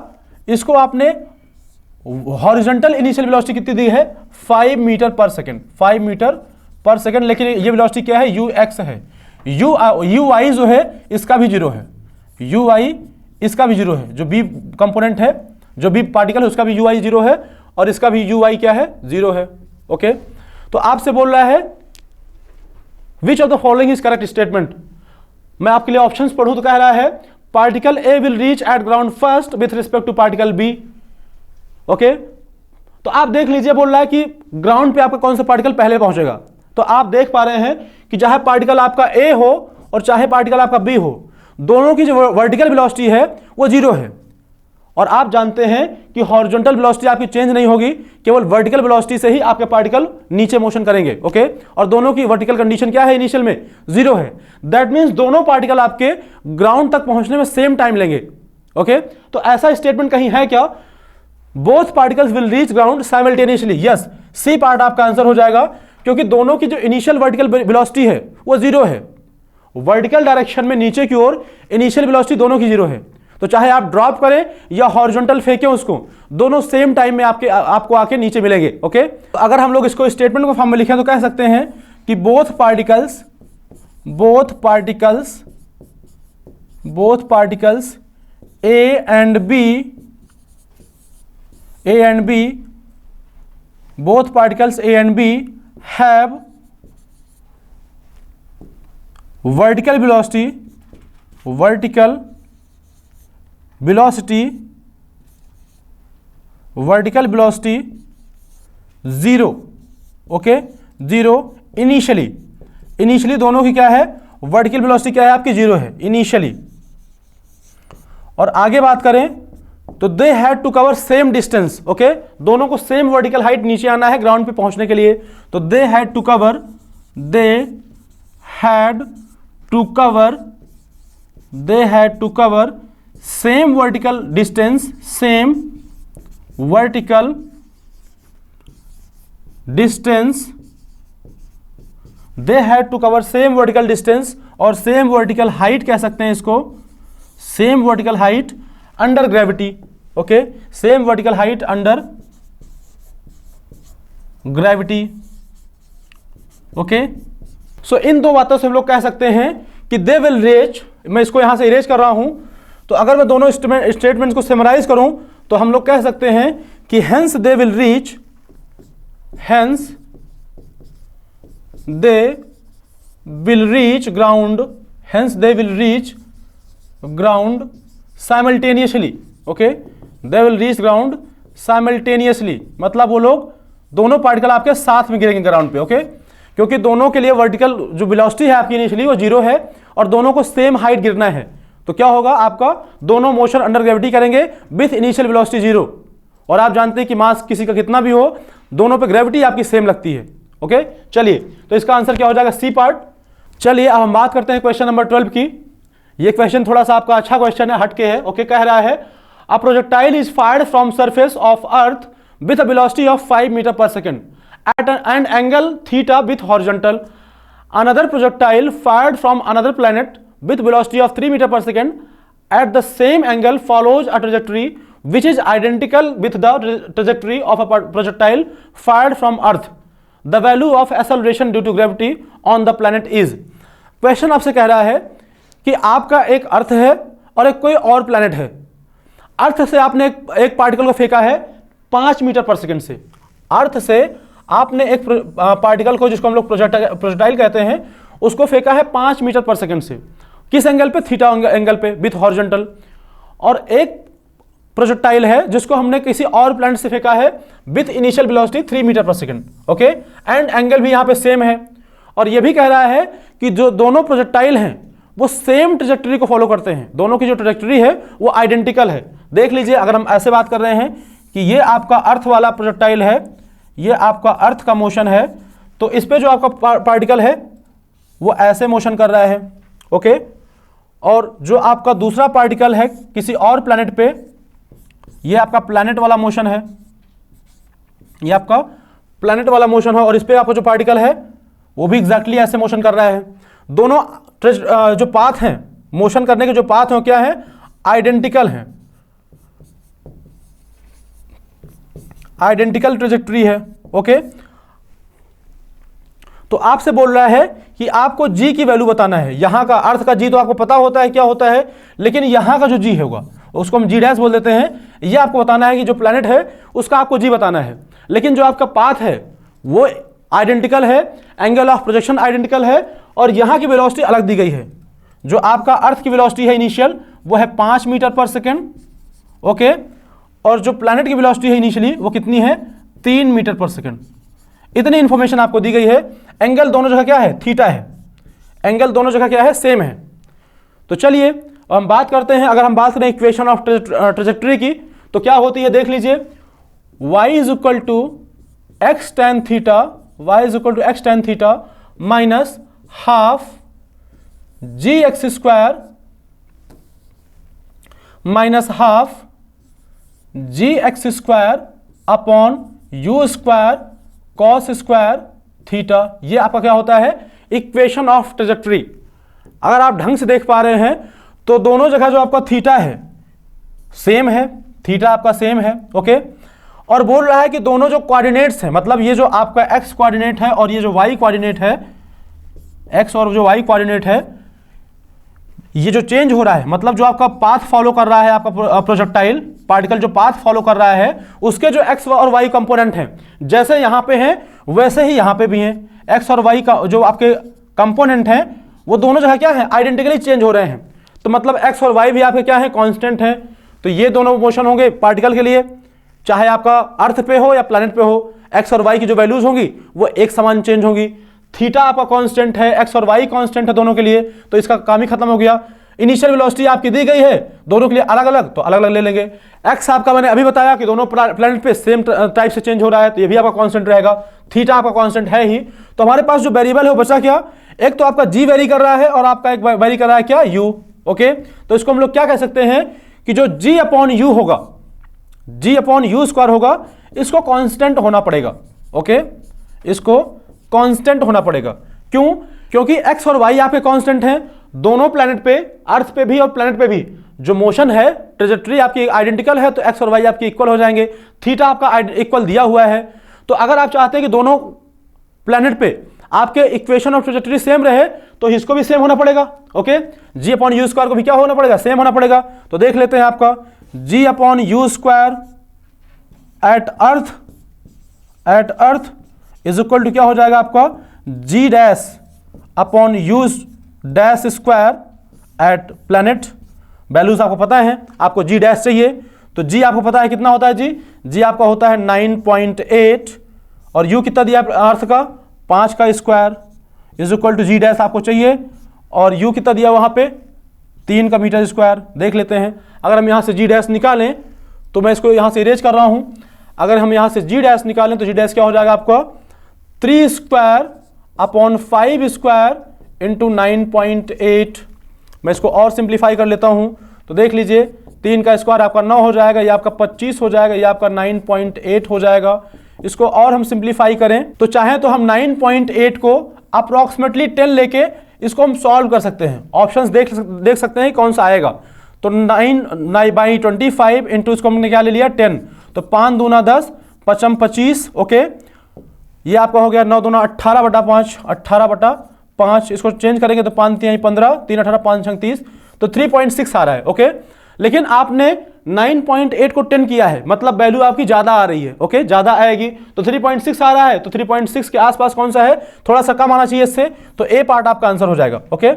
इसको आपने हॉरिजॉन्टल इनिशियल वेलोसिटी कितनी दी है 5 metre per second, 5 metre per second. लेकिन ये वेलोसिटी क्या है, ux है, ui जो है इसका भी 0 है, ui इसका भी 0 है, जो B कंपोनेंट है, जो B पार्टिकल है उसका भी ui 0 है और इसका भी ui क्या है 0 है, ओके। तो आपसे बोल रहा है which of the following is correct statement. मैं आपके लिए ऑप्शंस पढ़ूं तो कह रहा है particle A will reach at ground first with respect to particle B, okay. तो आप देख लीजिए, बोल रहा है कि ग्राउंड पे आपका कौन सा पार्टिकल पहले पहुंचेगा। तो आप देख पा रहे हैं कि चाहे पार्टिकल आपका ए हो और चाहे पार्टिकल आपका बी हो, दोनों की जो वर्टिकल वेलोसिटी है वो 0 है। और आप जानते हैं कि हॉरिजॉन्टल वेलोसिटी आपकी चेंज नहीं होगी, केवल वर्टिकल वेलोसिटी से ही आपके पार्टिकल नीचे मोशन करेंगे, ओके। और दोनों की वर्टिकल कंडीशन क्या है, इनिशियल में 0 है। दैट मींस दोनों पार्टिकल आपके ग्राउंड तक पहुंचने में सेम टाइम लेंगे, ओके। तो ऐसा स्टेटमेंट कहीं है क्या, both particles will reach ground simultaneously, yes, C part आपका आंसर हो जाएगा, क्योंकि दोनों की जो इनिशियल वर्टिकल वेलोसिटी है वो 0 है। वर्टिकल डायरेक्शन में नीचे की ओर इनिशियल वेलोसिटी दोनों की 0 है, तो चाहे आप ड्रॉप करें या हॉरिजॉन्टल फेंकें उसको, दोनों सेम टाइम में आपको आके नीचे मिलेंगे। ओके, तो अगर हम लोग इसको स्टेटमेंट को फॉर्म में लिखें तो कह सकते हैं कि both particles A and B, both particles A and B have vertical velocity 0, okay 0 initially दोनों की क्या है, वर्टिकल वेलोसिटी क्या है आपकी 0 है इनिशियली। और आगे बात करें तो they had to cover same distance, okay दोनों को सेम वर्टिकल हाइट नीचे आना है ग्राउंड पे पहुंचने के लिए, तो they had to cover same vertical distance they had to cover same vertical distance और सेम वर्टिकल हाइट कह सकते हैं इसको, same vertical height under gravity, okay same vertical height under gravity. Okay, so इन दो बातों से हम लोग कह सकते हैं कि दे विल रीच, मैं इसको यहां से इरेज कर रहा हूं, तो अगर मैं दोनों स्टेटमेंट्स को समराइज करूं तो हम लोग कह सकते हैं कि hence they will reach ground simultaneously, okay they will reach ground simultaneously, मतलब वो लोग दोनों पार्टिकल आपके साथ में गिरेंगे ग्राउंड पे, ओके क्योंकि दोनों के लिए वर्टिकल जो वेलोसिटी है आपकी इनिशियली वो 0 है और दोनों को सेम हाइट गिरना है, तो क्या होगा आपका दोनों मोशन अंडर ग्रेविटी करेंगे विथ इनिशियल वेलोसिटी 0, और आप जानते हैं कि मास किसी का कितना भी हो दोनों पे ग्रेविटी आपकी सेम लगती है। ओके चलिए, तो इसका आंसर क्या हो जाएगा, सी पार्ट। चलिए अब हम बात करते हैं क्वेश्चन नंबर 12 की। ये क्वेश्चन थोड़ा सा आपका अच्छा क्वेश्चन है, हटके है। ओके, कह रहा है a projectile is fired from surface of earth with a velocity of 5 metre per second at an angle theta with horizontal. Another projectile fired from another planet with velocity of 3 meter per second at the same angle follows a trajectory which is identical with the trajectory of a projectile fired from Earth. The value of acceleration due to gravity on the planet is. Question आपसे कह रहा है कि आपका एक अर्थ है और एक कोई और प्लैनेट है। अर्थ से आपने एक पार्टिकल को फेंका है 5 मीटर पर सेकंड से। अर्थ से आपने एक पार्टिकल को, जिसको हम लोग प्रोजेक्टाइल कहते हैं, उसको फेंका है 5 मीटर पर सेकंड से। किस एंगल पे, थीटा एंगल पे विथ हॉरिजॉन्टल। और एक प्रोजेक्टाइल है जिसको हमने किसी और प्लैनेट से फेंका है with initial velocity 3 metre per second, okay and angle भी यहां पे सेम है। और यह भी कह रहा है कि जो दोनों प्रोजेक्टाइल हैं वो सेम ट्रैजेक्टरी को फॉलो करते हैं, दोनों की जो ट्रैजेक्टरी है वो आइडेंटिकल है। देख लीजिए, अगर हम ऐसे बात कर रहे हैं कि ये आपका अर्थ वाला प्रोजेक्टाइल है, ये आपका अर्थ का मोशन है, तो इस पे जो आपका पार्टिकल है वो ऐसे मोशन कर रहा है, ओके और जो आपका दूसरा पार्टिकल है किसी और प्लैनेट पे, ये आपका प्लैनेट वाला मोशन है, ये आपका प्लैनेट वाला मोशन है, और इस पे आपका जो पार्टिकल है वो भी एग्जैक्टली ऐसे मोशन कर रहा है। दोनों जो पाथ हैं, मोशन करने के जो पाथ हैं, क्या है, आइडेंटिकल हैं, आइडेंटिकल ट्रैजेक्टरी है। ओके, तो आपसे बोल रहा है कि आपको जी की वैल्यू बताना है। यहां का अर्थ का जी तो आपको पता होता है क्या होता है, लेकिन यहां का जो जी होगा उसको हम जी डैश बोल देते हैं। ये आपको बताना है कि जो प्लैनेट है उसका आपको जी बताना है, लेकिन जो आपका पाथ है वो आइडेंटिकल है, एंगल ऑफ प्रोजेक्शन आइडेंटिकल है, और यहां की वेलोसिटी अलग दी गई है। जो आपका अर्थ की वेलोसिटी है इनिशियल वो है 5 मीटर पर सेकेंड, ओके और जो प्लैनेट की वेलोसिटी है इनिशियली वो कितनी है, 3 मीटर पर सेकेंड। इतनी इंफॉर्मेशन आपको दी गई है। एंगल दोनों जगह क्या है, थीटा है। एंगल दोनों जगह क्या है, सेम है। तो चलिए हम बात करते हैं, अगर हम बात करें इक्वेशन ऑफ ट्रैजेक्टरी की तो क्या होती है, देख लीजिए y is equal to x tan theta minus half ji x square minus half ji x square upon you square cos square theta. ये आपका क्या होता है, इक्वेशन ऑफ ट्रैजेक्टरी। अगर आप ढंग से देख पा रहे हैं तो दोनों जगह जो आपका थीटा है सेम है, थीटा आपका सेम है, ओके। और बोल रहा है कि दोनों जो कोऑर्डिनेट्स हैं, मतलब ये जो आपका एक्स कोऑर्डिनेट है और ये जो वाई कोऑर्डिनेट है, एक्स और जो वाई कोऑर्डिनेट है, ये जो चेंज हो रहा है, मतलब जो आपका पाथ फॉलो कर रहा है, आपका प्रोजेक्टाइल पार्टिकल जो पाथ फॉलो कर रहा है, उसके जो एक्स और वाई कंपोनेंट हैं, जैसे यहां पे हैं वैसे ही यहां पे भी हैं। एक्स और वाई का जो आपके कंपोनेंट हैं वो दोनों जो है क्या है, आइडेंटिकली चेंज हो रहे हैं। तो मतलब एक्स और वाई भी आपके क्या है, कांस्टेंट है। तो ये दोनों मोशन होंगे पार्टिकल के लिए, चाहे आपका अर्थ पे हो या प्लैनेट पे हो, एक्स और वाई की जो वैल्यूज होंगी वो एक समान चेंज होंगी। थीटा आपका कांस्टेंट है, एक्स और वाई कांस्टेंट है दोनों के लिए, तो इसका काम ही खत्म हो गया। इनिशियल वेलोसिटी आपकी दी गई है दोनों के लिए अलग अलग, तो अलग अलग ले लेंगे। एक्स आपका मैंने अभी बताया कि दोनों प्लैनेट पे सेम टाइप से चेंज हो रहा है, तो ये भी आपका कांस्टेंट रहेगा। थीटा आपका कांस्टेंट है ही। तो हमारे पास जो वेरिएबल है वो बचा क्या, एक तो आपका जी वेरी कर रहा है और आपका एक वेरी कर रहा है क्या, यू, ओके। तो इसको हम लोग क्या कह सकते हैं कि जो जी अपॉन यू होगा, जी अपॉन यू स्क्वायर होगा, इसको कांस्टेंट होना पड़ेगा, ओके। इसको कांस्टेंट होना पड़ेगा। क्यों? क्योंकि एक्स और वाई आपके कांस्टेंट हैं दोनों प्लैनेट पे, अर्थ पे भी और प्लैनेट पे भी जो मोशन है, ट्रेजेक्टरी आपकी आइडेंटिकल है, तो एक्स और वाई आपके इक्वल हो जाएंगे। थीटा आपका इक्वल दिया हुआ है। तो अगर आप चाहते हैं कि दोनों प्लैनेट पे आपके इक्वेशन ऑफ ट्रेजेक्टरी सेम रहे, तो इसको भी सेम होना पड़ेगा, okay. G upon you square को भी क्या होना पड़ेगा, सेम होना पड़ेगा। तो देख लेते हैं आपका g upon you square at earth is equal to क्या हो जाएगा आपका, g dash upon u dash square at planet. Values आपको पता है, आपको जी डैश चाहिए, तो जी आपको पता है कितना होता है, जी आपका होता है 9.8 और यू कितना दिया अर्थ का, 5 का square is equal to G dash आपको चाहिए, और यू कितना दिया वहां पे 3 का मीटर स्क्वायर। देख लेते हैं, अगर हम यहां से जी डैश निकालें, तो मैं इसको यहां से इरेज कर रहा हूं। अगर हम यहां से जी डैश निकालें तो जी डैश क्या हो जाएगा आपका 3 स्क्वायर अपॉन 5 स्क्वायर इंटू 9.8। मैं इसको और सिंप्लीफाई कर लेता हूं, तो देख लीजिए 3 का स्क्वायर आपका 9 हो जाएगा, या आपका 25 हो जाएगा, या आपका 9.8 हो जाएगा। इसको और हम सिंप्लीफाई करें तो चाहे तो हम 9.8 को अप्रॉक्सीमेटली 10 लेके इसको हम सॉल्व कर सकते हैं। ऑप्शंस देख सकते हैं कौन सा आएगा। तो 9/25 इंटू इसको हमने क्या ले लिया 10, तो 5 दूना 10, 5 25, ओके। ये आपका हो गया 9 दूना 18/5, 18/5। इसको चेंज करेंगे तो 5 3 15, 3 18 5 6 30, तो 3.6 आ रहा है, ओके। लेकिन आपने 9.8 को 10 किया है, मतलब वैल्यू आपकी ज्यादा आ रही है, ओके, ज्यादा आएगी। तो 3.6 आ रहा है, तो 3.6 के आसपास कौन सा है, थोड़ा सा कम आना चाहिए इससे, तो ए पार्ट आपका आंसर हो जाएगा, ओके।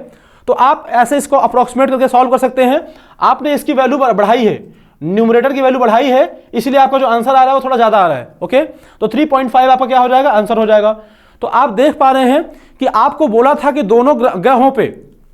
तो आप ऐसे इसको अप्रोक्सीमेट करके सॉल्व कर सकते हैं। आपने इसकी वैल्यू बढ़ाई है, न्यूमरेटर की वैल्यू बढ़ाई है, इसलिए आपका जो आंसर आ रहा है वो थोड़ा ज्यादा आ रहा है, ओके। तो 3.5 आपका क्या हो जाएगा, आंसर हो जाएगा। तो आप देख पा रहे हैं कि आपको बोला था कि दोनों ग्रहों पे,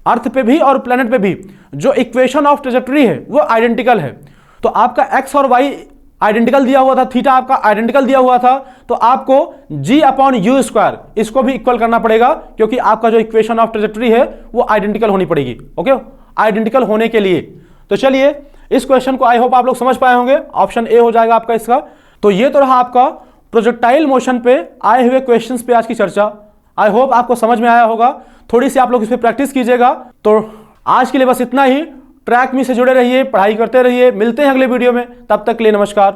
अर्थ पे भी और प्लैनेट पे भी जो इक्वेशन ऑफ ट्रेजेक्टरी है वो आइडेंटिकल है। तो आपका एक्स और वाई आइडेंटिकल दिया हुआ था, थीटा आपका आइडेंटिकल दिया हुआ था, तो आपको जी अपॉन यू स्क्वायर इसको भी इक्वल करना पड़ेगा, क्योंकि आपका जो इक्वेशन ऑफ ट्रेजेक्टरी है वो आइडेंटिकल होनी पड़ेगी, ओके, आइडेंटिकल होने के लिए। तो चलिए इस क्वेश्चन को आई होप आप लोग समझ पाए होंगे, ऑप्शन ए हो जाएगा आपका इसका। तो ये तो रहा आपका प्रोजेक्टाइल मोशन पे आए हुए क्वेश्चंस पे आज की चर्चा। आई होप आपको समझ में आया होगा, थोड़ी सी आप लोग इस पर प्रैक्टिस कीजिएगा। तो आज के लिए बस इतना ही। ट्रैक मी से जुड़े रहिए, पढ़ाई करते रहिए। मिलते हैं अगले वीडियो में, तब तक के लिए नमस्कार।